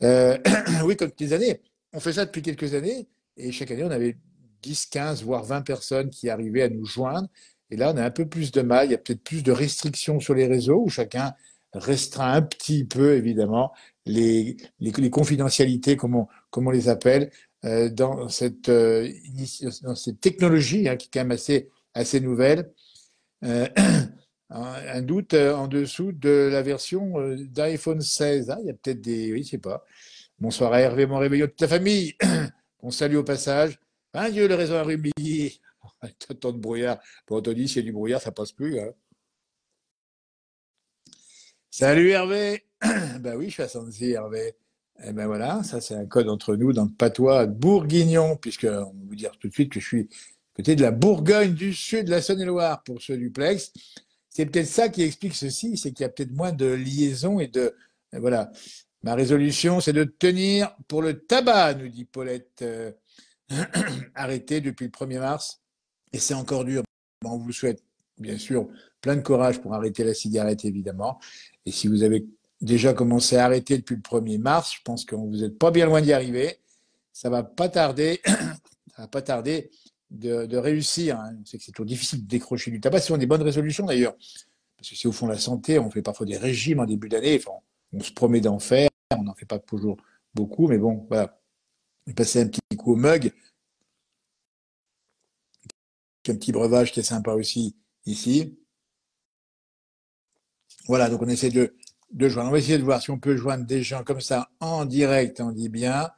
Euh, oui, comme toutes les années. On fait ça depuis quelques années et chaque année, on avait 10, 15, voire 20 personnes qui arrivaient à nous joindre. Et là, on a un peu plus de mal. Il y a peut-être plus de restrictions sur les réseaux où chacun restreint un petit peu, évidemment, les confidentialités, comme on les appelle, dans cette technologie hein, qui est quand même assez nouvelle. Euh, un doute en dessous de la version d'iPhone 16. Ah, il y a peut-être des... Oui, je sais pas. Bonsoir à Hervé, mon réveillon de toute la famille. On salue au passage. Un Dieu, le réseau a rubillé. Tant de brouillard. Pour Anthony, s'il y a du brouillard, ça passe plus. Hein. Salut Hervé. Ben oui, je suis à Sanzy, Hervé. Eh ben voilà, ça c'est un code entre nous dans le patois bourguignon, puisque on va vous dire tout de suite que je suis côté de la Bourgogne du Sud, de la Saône-et-Loire, pour ce duplex. C'est peut-être ça qui explique ceci, c'est qu'il y a peut-être moins de liaisons et voilà. Ma résolution, c'est de tenir pour le tabac, nous dit Paulette. Arrêté depuis le 1er mars. Et c'est encore dur. Bon, on vous souhaite, bien sûr, plein de courage pour arrêter la cigarette, évidemment. Et si vous avez déjà commencé à arrêter depuis le 1er mars, je pense que vous n'êtes pas bien loin d'y arriver. Ça va pas tarder, ça va pas tarder de réussir. Hein. On sait que c'est toujours difficile de décrocher du tabac. Ce sont des bonnes résolutions, d'ailleurs. Parce que c'est au fond la santé. On fait parfois des régimes en début d'année. Enfin, on se promet d'en faire. On n'en fait pas toujours beaucoup. Mais bon, voilà. Passer un petit coup au mug, un petit breuvage qui est sympa aussi ici. Voilà, donc on essaie de joindre. On va essayer de voir si on peut joindre des gens comme ça en direct, on dit bien.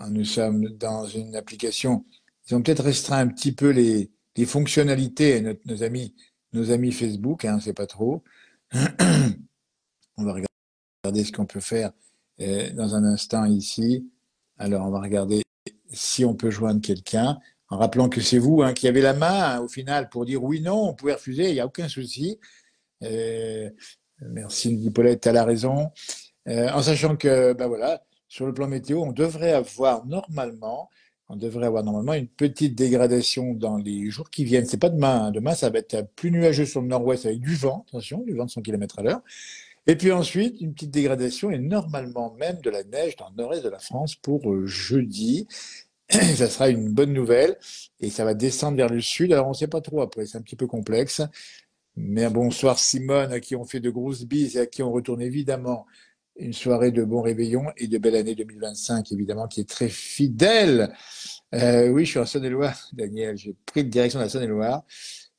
Nous sommes dans une application. Ils ont peut-être restreint un petit peu les fonctionnalités, nos amis Facebook, hein, on ne sait pas trop. On va regarder ce qu'on peut faire dans un instant ici. Alors, on va regarder si on peut joindre quelqu'un, en rappelant que c'est vous hein, qui avez la main hein, au final pour dire oui, non, on pouvait refuser, il n'y a aucun souci. Merci, dit Paulette, tu as la raison. En sachant que, ben voilà, sur le plan météo, on devrait avoir normalement une petite dégradation dans les jours qui viennent. C'est pas demain. Hein. Demain, ça va être plus nuageux sur le nord-ouest avec du vent, attention, du vent de 100 km à l'heure. Et puis ensuite, une petite dégradation et normalement même de la neige dans le nord-est de la France pour jeudi. Ça sera une bonne nouvelle et ça va descendre vers le sud. Alors on ne sait pas trop après, c'est un petit peu complexe. Mais bonsoir Simone, à qui on fait de grosses bises et à qui on retourne évidemment une soirée de bon réveillon et de belle année 2025, évidemment, qui est très fidèle. Oui, je suis en Saône-et-Loire, Daniel. J'ai pris la direction de la Saône-et-Loire.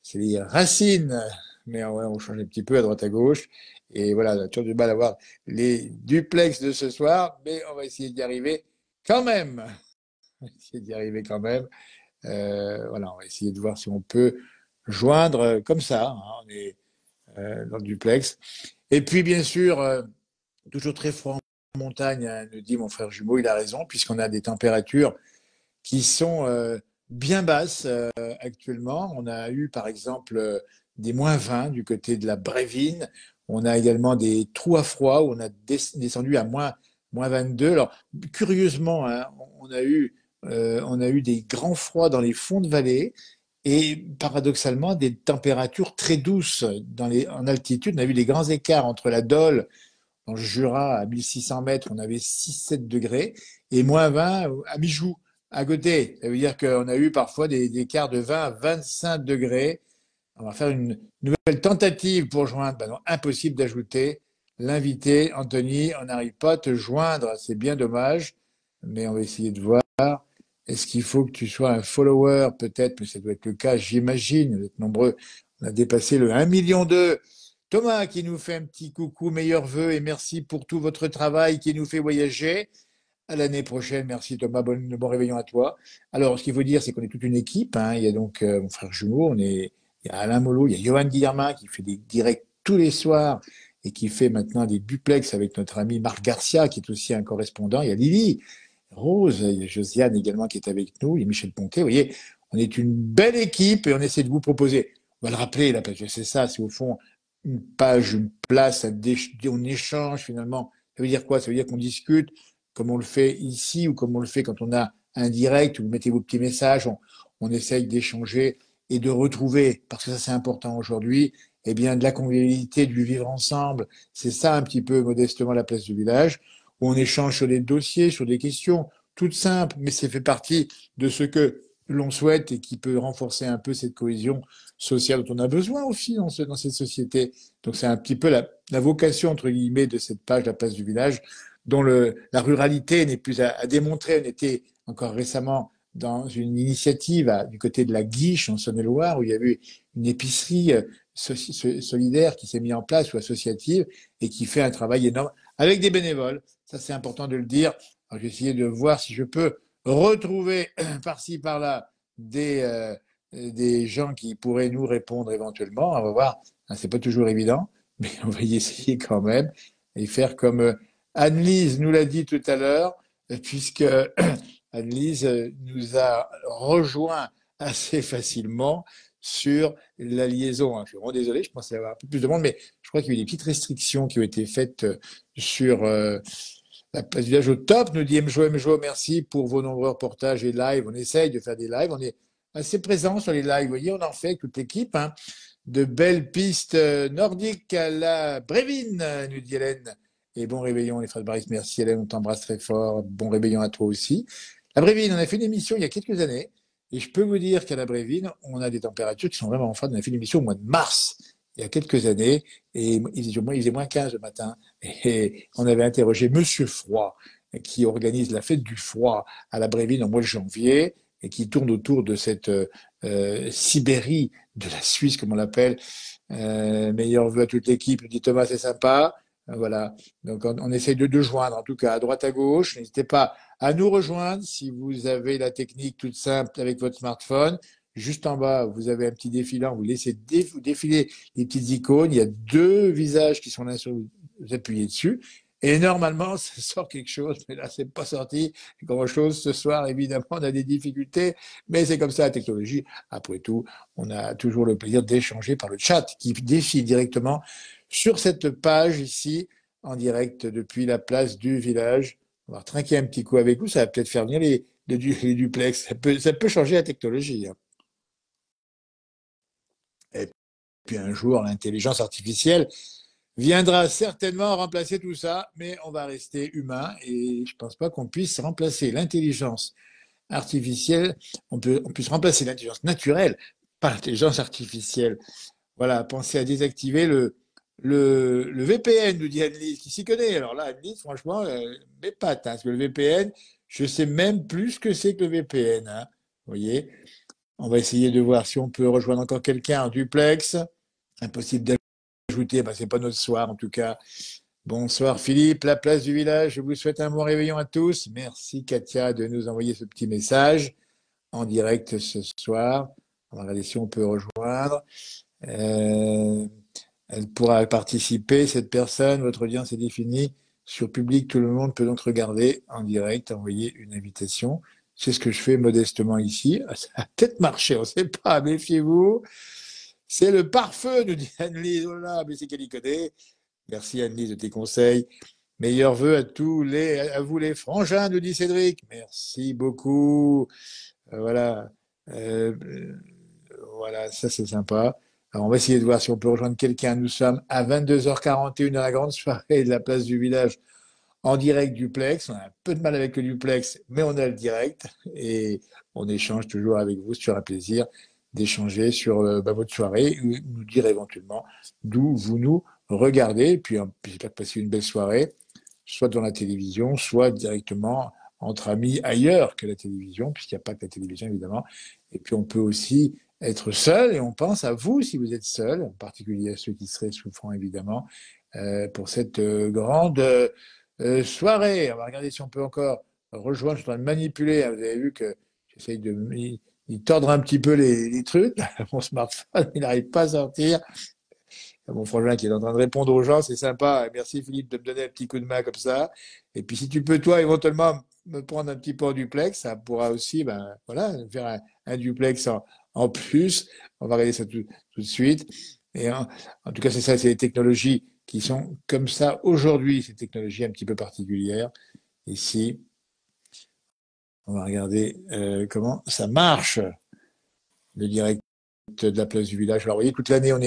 C'est les racines, mais ouais, on change un petit peu à droite à gauche. Et voilà, on a toujours du mal à voir les duplex de ce soir, mais on va essayer d'y arriver quand même. On va essayer d'y arriver quand même. Voilà, on va essayer de voir si on peut joindre comme ça. Hein, on est dans le duplex. Et puis, bien sûr, toujours très froid en montagne, hein, nous dit mon frère jumeau, il a raison, puisqu'on a des températures qui sont bien basses actuellement. On a eu, par exemple, des -20 du côté de la Brévine. On a également des trous à froid où on a descendu à -22. Alors, curieusement, hein, on a eu des grands froids dans les fonds de vallée et paradoxalement des températures très douces en altitude. On a vu des grands écarts entre la Dole dans le Jura, à 1600 mètres, on avait 6-7 degrés, et -20 à Mijoux, à côté. Ça veut dire qu'on a eu parfois des écarts de 20 à 25 degrés. On va faire une nouvelle tentative pour joindre. Ben non, impossible d'ajouter l'invité. Anthony, on n'arrive pas à te joindre. C'est bien dommage, mais on va essayer de voir. Est-ce qu'il faut que tu sois un follower? Peut-être, mais ça doit être le cas, j'imagine. Vous êtes nombreux. On a dépassé le 1,2 million. Thomas qui nous fait un petit coucou, meilleurs vœux et merci pour tout votre travail qui nous fait voyager. À l'année prochaine, merci Thomas, bon réveillon à toi. Alors, ce qu'il faut dire, c'est qu'on est toute une équipe. Hein. Il y a donc mon frère jumeau, il y a Alain Molo, il y a Johan Guillermin qui fait des directs tous les soirs et qui fait maintenant des duplex avec notre ami Marc Garcia, qui est aussi un correspondant. Il y a Lily Rose, il y a Josiane également qui est avec nous, et Michel Ponquet. Vous voyez, on est une belle équipe et on essaie de vous proposer. On va le rappeler, là, parce que c'est ça, c'est au fond une page, une place, on échange finalement. Ça veut dire quoi? Ça veut dire qu'on discute comme on le fait ici ou comme on le fait quand on a un direct, où vous mettez vos petits messages, on essaye d'échanger et de retrouver, parce que ça c'est important aujourd'hui, eh bien de la convivialité, du vivre ensemble. C'est ça un petit peu modestement la place du village, où on échange sur des dossiers, sur des questions toutes simples, mais c'est fait partie de ce que l'on souhaite et qui peut renforcer un peu cette cohésion sociale dont on a besoin aussi dans cette société. Donc c'est un petit peu la vocation, entre guillemets, de cette page, la place du village, dont la ruralité n'est plus à démontrer. On était encore récemment dans une initiative du côté de la Guiche, en Saône-et-Loire, où il y avait une épicerie solidaire qui s'est mise en place, ou associative, et qui fait un travail énorme avec des bénévoles. Ça, c'est important de le dire. Alors, j'ai essayé de voir si je peux retrouver par-ci, par-là des gens qui pourraient nous répondre éventuellement. On va voir. C'est pas toujours évident, mais on va y essayer quand même et faire comme Anne-Lise nous l'a dit tout à l'heure, puisque Anne-Lise nous a rejoint assez facilement sur la liaison. Je suis vraiment désolé, je pensais avoir un peu plus de monde, mais je crois qu'il y a eu des petites restrictions qui ont été faites sur la place du village au top, nous dit MJO, merci pour vos nombreux reportages et lives. On essaye de faire des lives, on est assez présent sur les lives, vous voyez, on en fait avec toute l'équipe. Hein. De belles pistes nordiques à la Brévine, nous dit Hélène. Et bon réveillon, les frères de Baris, merci Hélène, on t'embrasse très fort. Bon réveillon à toi aussi. La Brévine, on a fait une émission il y a quelques années, et je peux vous dire qu'à la Brévine, on a des températures qui sont vraiment froides. On a fait une émission au mois de mars, il y a quelques années, et il faisait moins 15 le matin. Et on avait interrogé Monsieur Froid, qui organise la fête du froid à la Brévine au mois de janvier, et qui tourne autour de cette Sibérie de la Suisse, comme on l'appelle. Meilleur vœu à toute l'équipe, dit Thomas, c'est sympa. Voilà. Donc, on essaye de joindre, en tout cas, à droite, à gauche. N'hésitez pas à nous rejoindre si vous avez la technique toute simple avec votre smartphone. Juste en bas, vous avez un petit défilant. Vous laissez défiler les petites icônes. Il y a deux visages qui sont là sur vous appuyez dessus. Et normalement, ça sort quelque chose, mais là, c'est pas sorti grand-chose. Ce soir, évidemment, on a des difficultés, mais c'est comme ça la technologie. Après tout, on a toujours le plaisir d'échanger par le chat qui défile directement sur cette page ici, en direct depuis la place du village. On va trinquer un petit coup avec vous, ça va peut-être faire venir les duplex. Ça peut changer la technologie. Hein. Et puis un jour, l'intelligence artificielle viendra certainement remplacer tout ça, mais on va rester humain et je ne pense pas qu'on puisse remplacer l'intelligence artificielle, on puisse remplacer l'intelligence naturelle par l'intelligence artificielle. Voilà, pensez à désactiver le VPN, nous dit Anne-Lise, qui s'y connaît. Alors là, Anne-Lise, franchement, mes pattes, hein, parce que le VPN, je sais même plus ce que c'est que le VPN. Hein, vous voyez, on va essayer de voir si on peut rejoindre encore quelqu'un en duplex. Impossible d'ajouter, ben, c'est pas notre soir en tout cas. Bonsoir Philippe, la place du village. Je vous souhaite un bon réveillon à tous. Merci Katia de nous envoyer ce petit message en direct ce soir. On va regarder si on peut rejoindre. Euh, elle pourra participer, cette personne. Votre audience est définie sur public. Tout le monde peut donc regarder en direct, envoyer une invitation. C'est ce que je fais modestement ici. Ça a peut-être marché, on ne sait pas. Méfiez-vous. C'est le pare-feu, nous dit Anne-Lise. Oh là, mais c'est qu'elle y connaît. Merci Anne-Lise de tes conseils. Meilleurs vœux à vous les frangins, nous dit Cédric. Merci beaucoup. Voilà. Voilà, ça c'est sympa. Alors on va essayer de voir si on peut rejoindre quelqu'un. Nous sommes à 22h41 dans la grande soirée de la place du village en direct duplex. On a un peu de mal avec le duplex, mais on a le direct et on échange toujours avec vous. C'est toujours un plaisir d'échanger sur votre soirée ou nous dire éventuellement d'où vous nous regardez. Et puis, j'espère passer une belle soirée, soit dans la télévision, soit directement entre amis ailleurs que la télévision, puisqu'il n'y a pas que la télévision évidemment. Et puis on peut aussi être seul et on pense à vous si vous êtes seul, en particulier à ceux qui seraient souffrants évidemment, pour cette grande soirée. On va regarder si on peut encore rejoindre. Je suis en train de manipuler. Hein. Vous avez vu que j'essaye de tordre un petit peu les trucs. Mon smartphone, il n'arrive pas à sortir. Mon frangin qui est en train de répondre aux gens, c'est sympa. Merci Philippe de me donner un petit coup de main comme ça. Et puis si tu peux, toi, éventuellement, me prendre un petit peu en duplex. Ça pourra aussi, ben, voilà, faire un duplex en plus. On va regarder ça tout de suite. Et en tout cas, c'est ça, c'est les technologies qui sont comme ça aujourd'hui, ces technologies un petit peu particulières. Ici, on va regarder comment ça marche, le direct de la place du village. Alors, vous voyez, toute l'année, on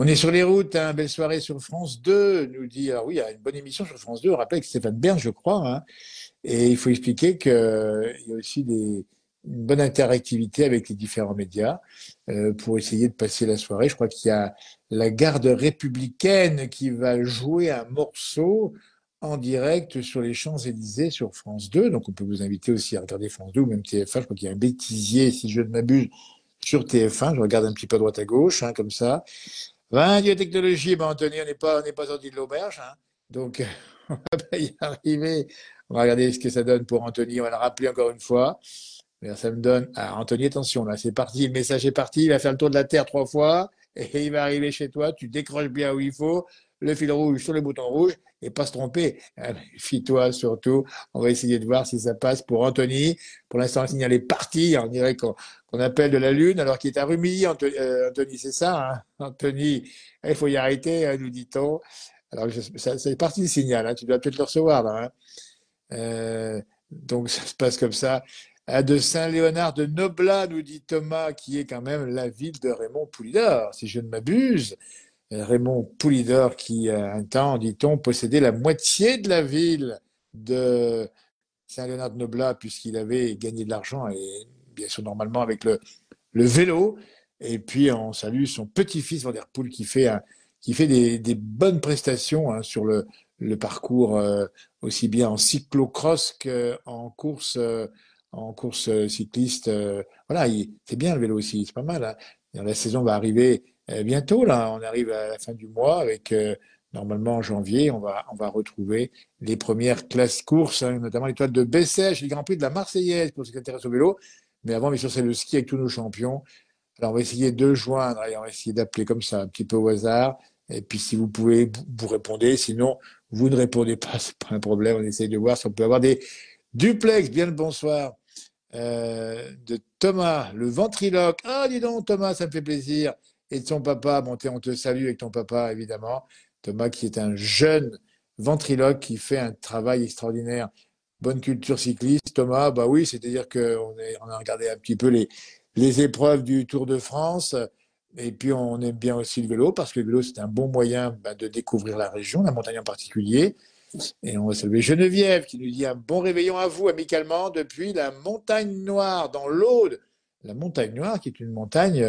est sur les routes, hein, belle soirée sur France 2, nous dit, alors oui, il y a une bonne émission sur France 2, on rappelle avec Stéphane Bern, je crois, hein, et il faut expliquer qu'il y a aussi une bonne interactivité avec les différents médias pour essayer de passer la soirée. Je crois qu'il y a la garde républicaine qui va jouer un morceau en direct sur les Champs-Élysées sur France 2, donc on peut vous inviter aussi à regarder France 2 ou même TF1, je crois qu'il y a un bêtisier, si je ne m'abuse, sur TF1, je regarde un petit peu à droite à gauche, hein, comme ça. Ben, Dieu technologie, ben Anthony, on n'est pas sorti de l'auberge, hein. Donc, on va pas y arriver. On va regarder ce que ça donne pour Anthony. On va le rappeler encore une fois. Mais ça me donne. Ah, Anthony, attention, là, c'est parti. Le message est parti. Il va faire le tour de la Terre 3 fois. Et il va arriver chez toi. Tu décroches bien où il faut. Le fil rouge sur le bouton rouge. Et pas se tromper. Fie-toi surtout. On va essayer de voir si ça passe pour Anthony. Pour l'instant, le signal est parti. On dirait qu'on appelle de la Lune alors qu'il est à Rumilly, Anthony, c'est ça, hein, Anthony, il faut y arrêter, hein, nous dit-on. Alors, ça, c'est parti le signal, hein, tu dois peut-être le recevoir là. Hein. Donc, ça se passe comme ça. De Saint-Léonard de Noblat, nous dit Thomas, qui est quand même la ville de Raymond Poulidor, si je ne m'abuse. Raymond Poulidor, qui, un temps, dit-on, possédait la moitié de la ville de Saint-Léonard de Noblat, puisqu'il avait gagné de l'argent, et bien sûr, normalement, avec le vélo. Et puis, on salue son petit-fils, Vanderpool, qui fait des bonnes prestations hein, sur le parcours, aussi bien en cyclocross qu'en course cycliste. Voilà, c'est bien le vélo aussi, c'est pas mal. Hein. La saison va arriver bientôt, là. On arrive à la fin du mois avec, normalement, en janvier, on va retrouver les premières classes courses, hein, notamment l'étoile de Bessèges, le Grand Prix de la Marseillaise, pour ceux qui s'intéressent au vélo. Mais avant, bien sûr, c'est le ski avec tous nos champions. Alors, on va essayer de joindre et on va essayer d'appeler comme ça, un petit peu au hasard. Et puis, si vous pouvez, vous répondez. Sinon, vous ne répondez pas, c'est pas un problème. On essaye de voir si on peut avoir des duplex. Bien le bonsoir de Thomas, le ventriloque. Ah, dis donc, Thomas, ça me fait plaisir. Et de son papa, bon, on te salue avec ton papa, évidemment. Thomas, qui est un jeune ventriloque qui fait un travail extraordinaire. Bonne culture cycliste, Thomas. Bah oui, c'est-à-dire qu'on a regardé un petit peu les épreuves du Tour de France. Et puis, on aime bien aussi le vélo parce que le vélo, c'est un bon moyen de découvrir la région, la montagne en particulier. Et on va saluer Geneviève qui nous dit un bon réveillon à vous, amicalement, depuis la Montagne Noire, dans l'Aude. La Montagne Noire, qui est une montagne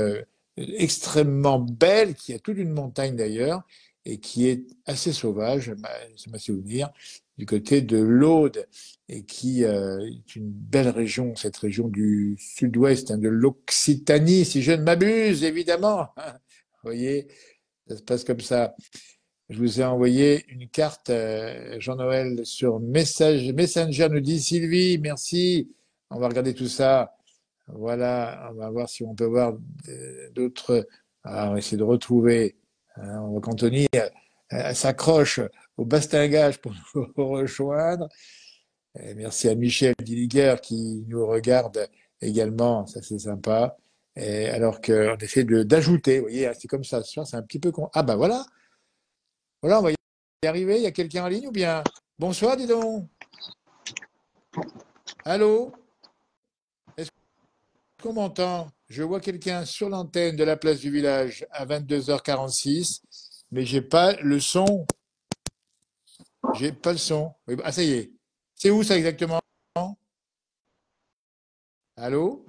extrêmement belle, qui a toute une montagne d'ailleurs, et qui est assez sauvage, c'est ma souvenir, du côté de l'Aude, et qui est une belle région, cette région du sud-ouest, hein, de l'Occitanie, si je ne m'abuse, évidemment. Vous voyez, ça se passe comme ça. Je vous ai envoyé une carte, Jean-Noël, sur Messenger, nous dit Sylvie, merci. On va regarder tout ça. Voilà, on va voir si on peut voir d'autres. On va essayer de retrouver. Hein, on voit qu'Anthony s'accroche au bastingage pour nous rejoindre. Et merci à Michel Dilliger qui nous regarde également, ça c'est sympa. Et alors qu'on essaie d'ajouter, vous voyez, c'est comme ça, c'est un petit peu con. Ah ben voilà, voilà, on va y arriver. Il y a quelqu'un en ligne ou bien? Bonsoir, dis donc. Allô? Est-ce qu'on m'entend? Je vois quelqu'un sur l'antenne de la place du village à 22h46, mais j'ai pas le son. J'ai pas le son. Ah, ça y est. C'est où ça exactement? Allô?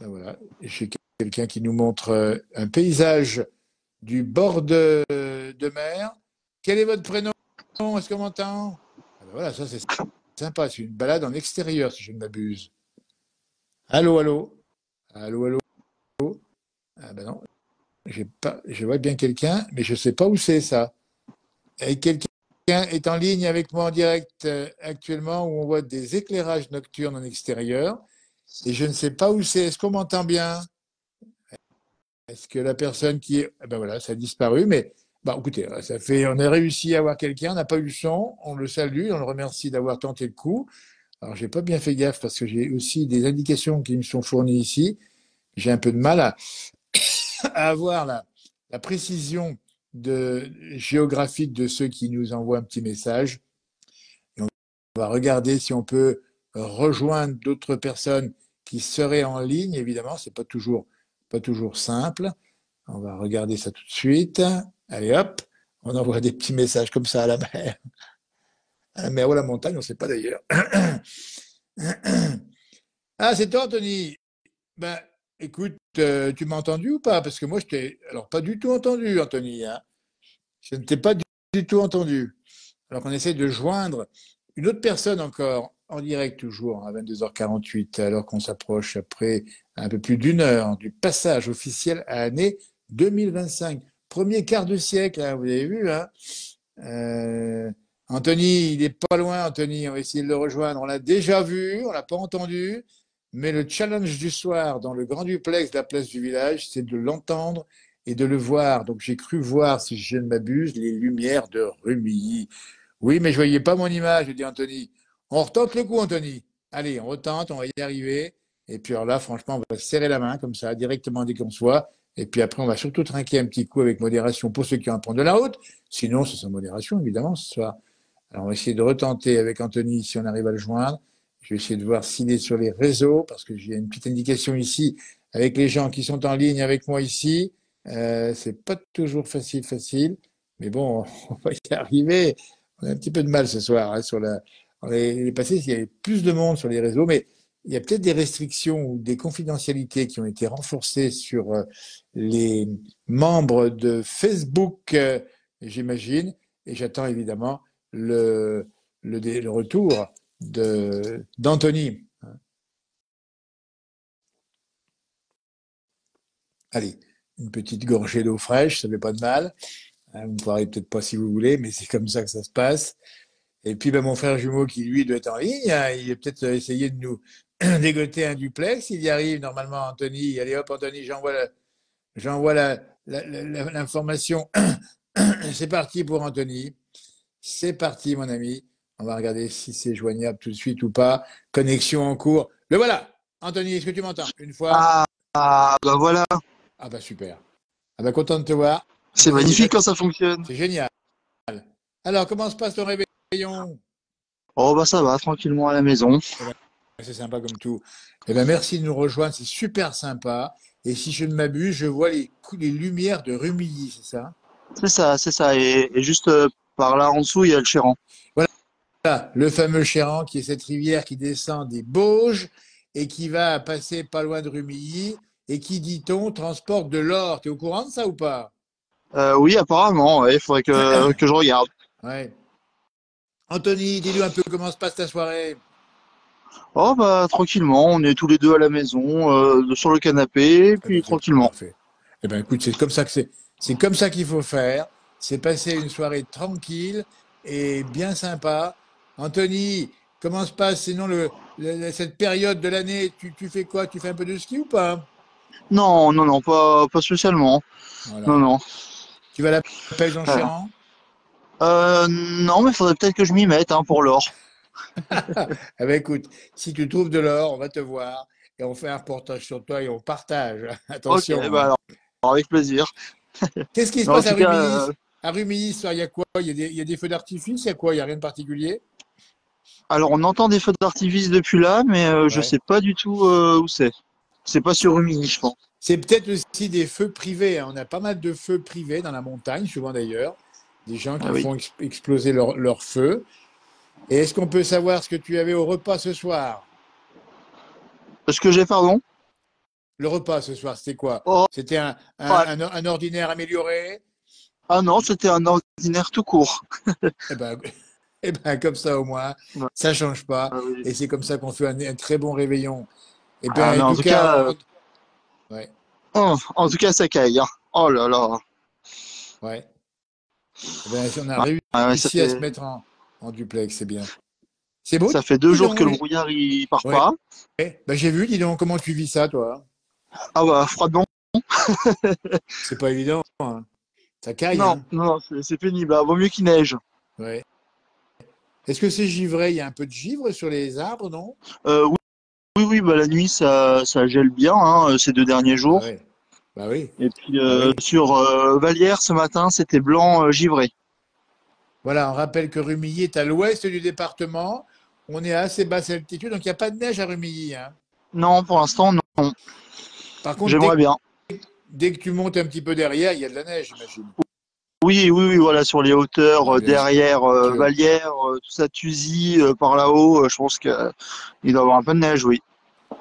Ben voilà. J'ai quelqu'un qui nous montre un paysage du bord de mer. Quel est votre prénom? Est-ce qu'on m'entend? Ah ben voilà, ça c'est sympa. C'est une balade en extérieur, si je ne m'abuse. Allô, allô? Allô, allô? Ah ben non, j'ai pas, je vois bien quelqu'un, mais je ne sais pas où c'est ça. Et quelqu'un est en ligne avec moi en direct actuellement où on voit des éclairages nocturnes en extérieur et je ne sais pas où c'est. Est-ce qu'on m'entend bien? Est-ce que la personne qui est... Eh ben voilà, ça a disparu, mais bah, écoutez, ça fait, on a réussi à avoir quelqu'un, on n'a pas eu le son, on le salue, on le remercie d'avoir tenté le coup. Alors, j'ai pas bien fait gaffe parce que j'ai aussi des indications qui me sont fournies ici. J'ai un peu de mal à avoir la précision géographique de ceux qui nous envoient un petit message. Et on va regarder si on peut rejoindre d'autres personnes qui seraient en ligne. Évidemment, c'est pas toujours simple. On va regarder ça tout de suite. Allez hop, on envoie des petits messages comme ça à la mer ou à la montagne, on ne sait pas d'ailleurs. Ah, c'est toi, Anthony. Ben, écoute, tu m'as entendu ou pas? Parce que moi, je t'ai, alors pas du tout entendu, Anthony, hein. Je ne t'ai pas du tout entendu. Alors qu'on essaie de joindre une autre personne encore, en direct toujours, à 22h48, alors qu'on s'approche après un peu plus d'une heure du passage officiel à l'année 2025. Premier quart de siècle, hein, vous avez vu, hein. Euh, Anthony, il est pas loin, Anthony. On va essayer de le rejoindre. On l'a déjà vu, on l'a pas entendu. Mais le challenge du soir dans le grand duplex de la place du village, c'est de l'entendre et de le voir. Donc j'ai cru voir, si je ne m'abuse, les lumières de Rumilly. Oui, mais je voyais pas mon image, dit Anthony. On retente le coup, Anthony. Allez, on retente, on va y arriver. Et puis alors là, franchement, on va se serrer la main comme ça, directement dès qu'on se voit. Et puis après, on va surtout trinquer un petit coup avec modération pour ceux qui ont à prendre de la route. Sinon, c'est sans modération, évidemment, ce soir. Alors, on va essayer de retenter avec Anthony si on arrive à le joindre. Je vais essayer de voir s'il est sur les réseaux, parce que j'ai une petite indication ici avec les gens qui sont en ligne avec moi ici. C'est pas toujours facile. Mais bon, on va y arriver. On a un petit peu de mal ce soir, hein, les passés, il y avait plus de monde sur les réseaux, mais il y a peut-être des restrictions ou des confidentialités qui ont été renforcées sur les membres de Facebook, j'imagine, et j'attends évidemment le retour d'Anthony. Allez, une petite gorgée d'eau fraîche, ça fait pas de mal. Vous ne croirez peut-être pas si vous voulez, mais c'est comme ça que ça se passe. Et puis ben, mon frère jumeau qui lui doit être en ligne, hein, il va peut-être essayer de nous dégoter un duplex. Il y arrive normalement, Anthony. Allez hop, Anthony, j'envoie l'information. C'est parti pour Anthony. C'est parti, mon ami. On va regarder si c'est joignable tout de suite ou pas. Connexion en cours. Le voilà. Anthony, est-ce que tu m'entends? Une fois. Bah voilà, Ah bah super. Ah bah content de te voir. Ah c'est bah, magnifique quand ça fonctionne. c'est génial. Alors, comment se passe ton réveillon? Oh bah ça va, tranquillement à la maison. Eh ben, c'est sympa comme tout. Eh ben, merci de nous rejoindre, c'est super sympa. Et si je ne m'abuse, je vois les lumières de Rumilly, c'est ça? C'est ça. Et juste par là en dessous, il y a le Chéran. Voilà, le fameux Chéran, qui est cette rivière qui descend des Bauges et qui va passer pas loin de Rumilly et qui, dit-on, transporte de l'or. Tu es au courant de ça ou pas? Oui, apparemment, ouais, il faudrait que je regarde. Ouais. Anthony, dis-nous un peu comment se passe ta soirée. Oh bah tranquillement, on est tous les deux à la maison, sur le canapé, Eh ben, puis c'est tranquillement. parfait. Eh ben, écoute, c'est comme ça qu'il faut faire. C'est passer une soirée tranquille et bien sympa. Anthony, comment se passe sinon cette période de l'année? Tu fais quoi? Tu fais un peu de ski ou pas? Non, pas spécialement. Non, Voilà. non. Tu vas à la pêche en Euh, Chéran? non, mais il faudrait peut-être que je m'y mette hein, pour l'or. Eh ben, écoute, si tu trouves de l'or, on va te voir et on fait un reportage sur toi et on partage. Ok, Attention, bah hein. alors, avec plaisir. Qu'est-ce qui se Mais en passe à tout cas, Rumilly? À Rumilly, il y a quoi? Il y a des feux d'artifice? Il y a quoi? Il n'y a rien de particulier? alors on entend des feux d'artifice depuis là, mais je Ouais. sais pas du tout où c'est. C'est pas sur Rumilly, je pense. C'est peut-être aussi des feux privés, hein. On a pas mal de feux privés dans la montagne, souvent d'ailleurs. Des gens Ah qui oui. font exploser leur feu. Et est-ce qu'on peut savoir ce que tu avais au repas ce soir? Parce que j'ai, pardon? Le repas ce soir, c'était quoi? Oh, C'était ah un ordinaire amélioré? ah non, c'était un ordinaire tout court. Eh ben, eh ben, comme ça au moins, Ouais. ça change pas. Ah oui. Et c'est comme ça qu'on fait un très bon réveillon. Eh Ah, bien, mais en en tout tout cas, cas, ouais, en tout cas, ça caille, hein. Oh là là. ouais. Eh ben, on a Ah ouais, réussi à se mettre en duplex, c'est bien. C'est beau, ça fait deux dis jours que donc. le brouillard il part Ouais. pas. Ben, j'ai vu, dis donc, comment tu vis ça, toi? Ah bah froidement. C'est pas évident, hein. Ça caille, Non, hein? non, c'est pénible. Ah, vaut mieux qu'il neige. Ouais. Est-ce que c'est givré? Il y a un peu de givre sur les arbres, non? Oui, oui, bah, la nuit, ça gèle bien, hein, ces 2 derniers Ah jours. oui. Bah oui. Et puis Bah oui. sur Vallière, ce matin, c'était blanc givré. Voilà, on rappelle que Rumilly est à l'ouest du département. On est à assez basse altitude, donc il n'y a pas de neige à Rumilly, hein. Non, pour l'instant, non. Par contre, J'aimerais bien. dès que tu montes un petit peu derrière, il y a de la neige, j'imagine. Oui, oui, oui, voilà, sur les hauteurs, Bah, bien derrière sûr. Vallière, tout ça, Thuzy, par là-haut, je pense qu'il doit y avoir un peu de neige, oui.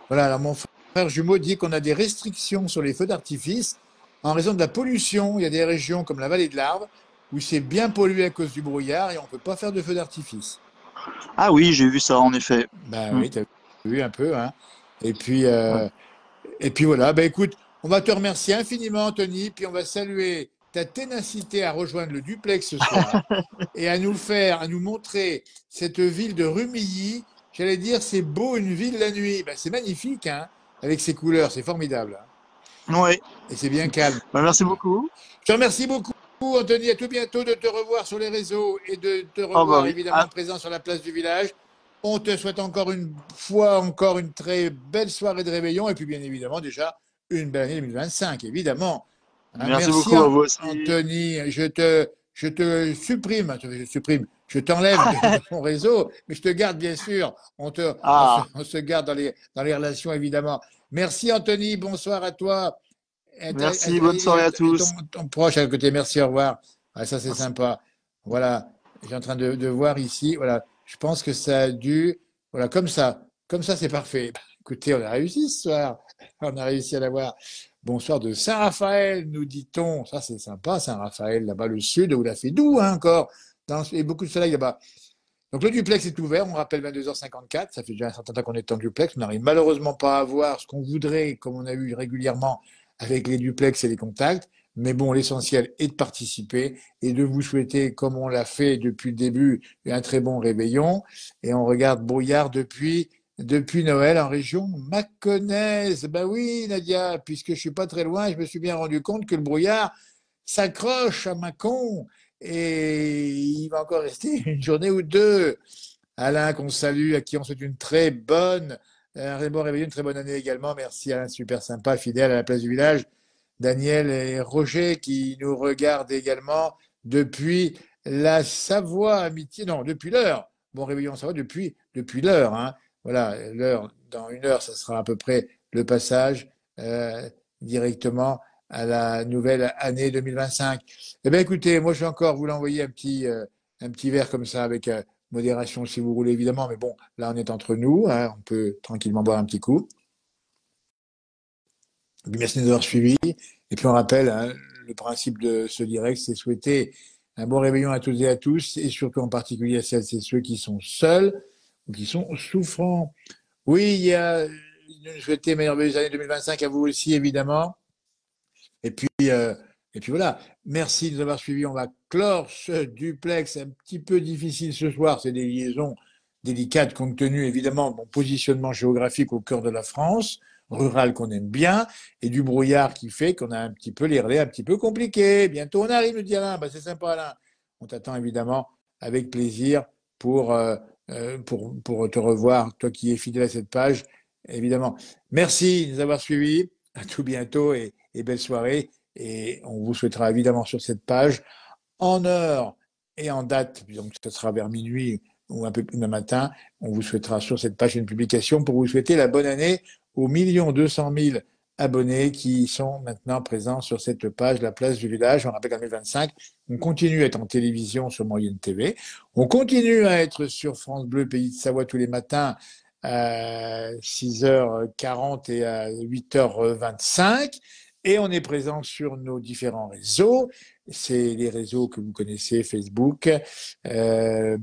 Voilà, alors mon frère jumeau dit qu'on a des restrictions sur les feux d'artifice en raison de la pollution. Il y a des régions comme la vallée de l'Arve où c'est bien pollué à cause du brouillard et on ne peut pas faire de feux d'artifice. Ah oui, j'ai vu ça, en effet. Ben Mm. oui, tu as vu un peu, hein. Et puis, Ouais. euh, et puis voilà, ben écoute, on va te remercier infiniment, Anthony, puis on va saluer ta ténacité à rejoindre le duplex ce soir et à nous montrer cette ville de Rumilly. J'allais dire, c'est beau une ville la nuit. Ben, c'est magnifique, hein, avec ses couleurs, c'est formidable, hein. Ouais. Et c'est bien calme. Bah, merci Ouais. beaucoup. Je te remercie beaucoup, Anthony. À tout bientôt de te revoir sur les réseaux et de te Ah bah revoir oui. évidemment présent sur la place du village. On te souhaite encore une très belle soirée de réveillon et puis bien évidemment déjà une belle année 2025, évidemment. Hein, Merci merci, beaucoup à vous aussi. Anthony. Je te supprime, je t'enlève de mon réseau, mais je te garde bien sûr. Ah, On se garde dans les relations évidemment. Merci, Anthony. Bonsoir à toi. merci, bonne soirée à Et tous. ton proche à côté, merci, au revoir. Ah, ça, c'est sympa. Voilà, j'ai en train de voir ici. Voilà, je pense que ça a dû. Voilà, comme ça, c'est parfait. Bah, écoutez, on a réussi ce soir. On a réussi à l'avoir. Bonsoir de Saint-Raphaël, nous dit-on. Ça, c'est sympa, Saint-Raphaël, là-bas, le sud, où il a fait doux, hein, encore. Et beaucoup de soleil là-bas. Donc, le duplex est ouvert. On rappelle 22h54. Ça fait déjà un certain temps qu'on est en duplex. On n'arrive malheureusement pas à voir ce qu'on voudrait, comme on a eu régulièrement avec les duplex et les contacts. Mais bon, l'essentiel est de participer et de vous souhaiter, comme on l'a fait depuis le début, un très bon réveillon. Et on regarde Brouillard depuis Noël en région Mâconnaise. Ben oui, Nadia, puisque je suis pas très loin, je me suis bien rendu compte que le brouillard s'accroche à Mâcon et il va encore rester une journée ou deux. Alain, qu'on salue, à qui on souhaite une très bonne, un bon réveillon, une très bonne année également. Merci Alain, super sympa, fidèle à la place du village. Daniel et Roger qui nous regardent également depuis la Savoie Amitié, non, depuis l'heure. Bon réveillon Savoie depuis l'heure, hein. Voilà, l'heure, dans une heure, ça sera à peu près le passage directement à la nouvelle année 2025. Eh bien, écoutez, moi, je vais encore vous l'envoyer un petit verre comme ça avec modération si vous voulez, évidemment. Mais bon, là, on est entre nous, hein, on peut tranquillement boire un petit coup. Merci de nous avoir suivis. Et puis on rappelle, hein, le principe de ce direct, c'est souhaiter un bon réveillon à toutes et à tous, et surtout en particulier à celles et ceux qui sont seuls ou qui sont souffrants. Oui, il y a une souhaiter merveilleuse année 2025 à vous aussi, évidemment. Et puis, euh, et puis voilà, merci de nous avoir suivis. On va clore ce duplex un petit peu difficile ce soir. C'est des liaisons délicates compte tenu évidemment de mon positionnement géographique au cœur de la France, rural qu'on aime bien, et du brouillard qui fait qu'on a un petit peu les relais un petit peu compliqués. Bientôt on arrive, me dit Alain. Bah, c'est sympa Alain. On t'attend évidemment avec plaisir pour, euh, pour te revoir, toi qui es fidèle à cette page, évidemment. Merci de nous avoir suivis. À tout bientôt et belle soirée. Et on vous souhaitera évidemment sur cette page, en heure et en date, donc ce sera vers minuit ou un peu plus le matin, on vous souhaitera sur cette page une publication pour vous souhaiter la bonne année aux 1 200 000 abonnés qui sont maintenant présents sur cette page, la place du village. On rappelle qu'en 2025, on continue à être en télévision sur Moyenne TV. On continue à être sur France Bleu, Pays de Savoie tous les matins à 6h40 et à 8h25. Et on est présent sur nos différents réseaux. C'est les réseaux que vous connaissez, Facebook, euh,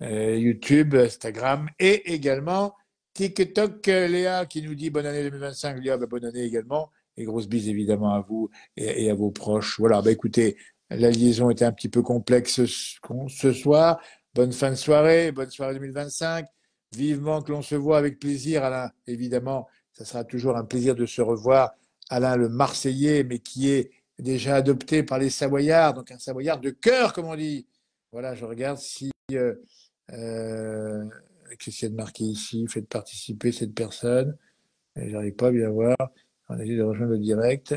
YouTube, Instagram et également TikTok. Léa qui nous dit bonne année 2025. Léa, bah, bonne année également. Et grosses bises évidemment à vous et à vos proches. Voilà, bah écoutez, la liaison était un petit peu complexe ce soir. Bonne fin de soirée, bonne soirée 2025. Vivement que l'on se voit avec plaisir, Alain. Évidemment, ça sera toujours un plaisir de se revoir. Alain le Marseillais, mais qui est déjà adopté par les Savoyards, donc un Savoyard de cœur, comme on dit. Voilà, je regarde si Qu'est-ce qu'il y a de marqué ici? Faites participer cette personne. J'arrive pas à bien voir. On a essayé de rejoindre le direct.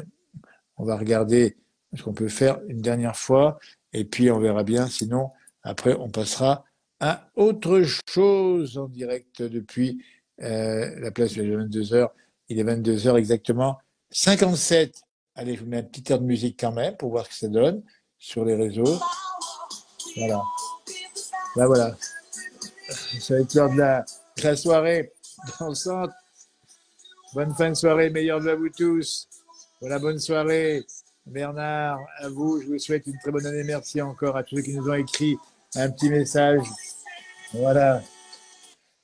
On va regarder ce qu'on peut faire une dernière fois. Et puis, on verra bien. Sinon, après, on passera à autre chose en direct depuis la place de 22 heures. Il est 22 heures exactement 57. Allez, je vous mets un petit air de musique quand même pour voir ce que ça donne sur les réseaux. Voilà. Là, voilà. Ça va être l'heure de la soirée dansante. Bonne fin de soirée, meilleurs vœux à vous tous. Voilà, bonne soirée. Bernard, à vous, je vous souhaite une très bonne année. Merci encore à tous ceux qui nous ont écrit un petit message. Voilà.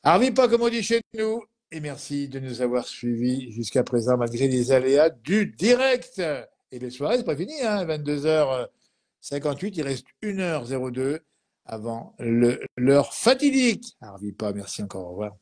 Arvis pas comme on dit chez nous. Et merci de nous avoir suivis jusqu'à présent malgré les aléas du direct. Et les soirées, c'est pas fini, hein, 22h58, il reste 1h02 avant l'heure fatidique. Arvis pas, merci encore, au revoir.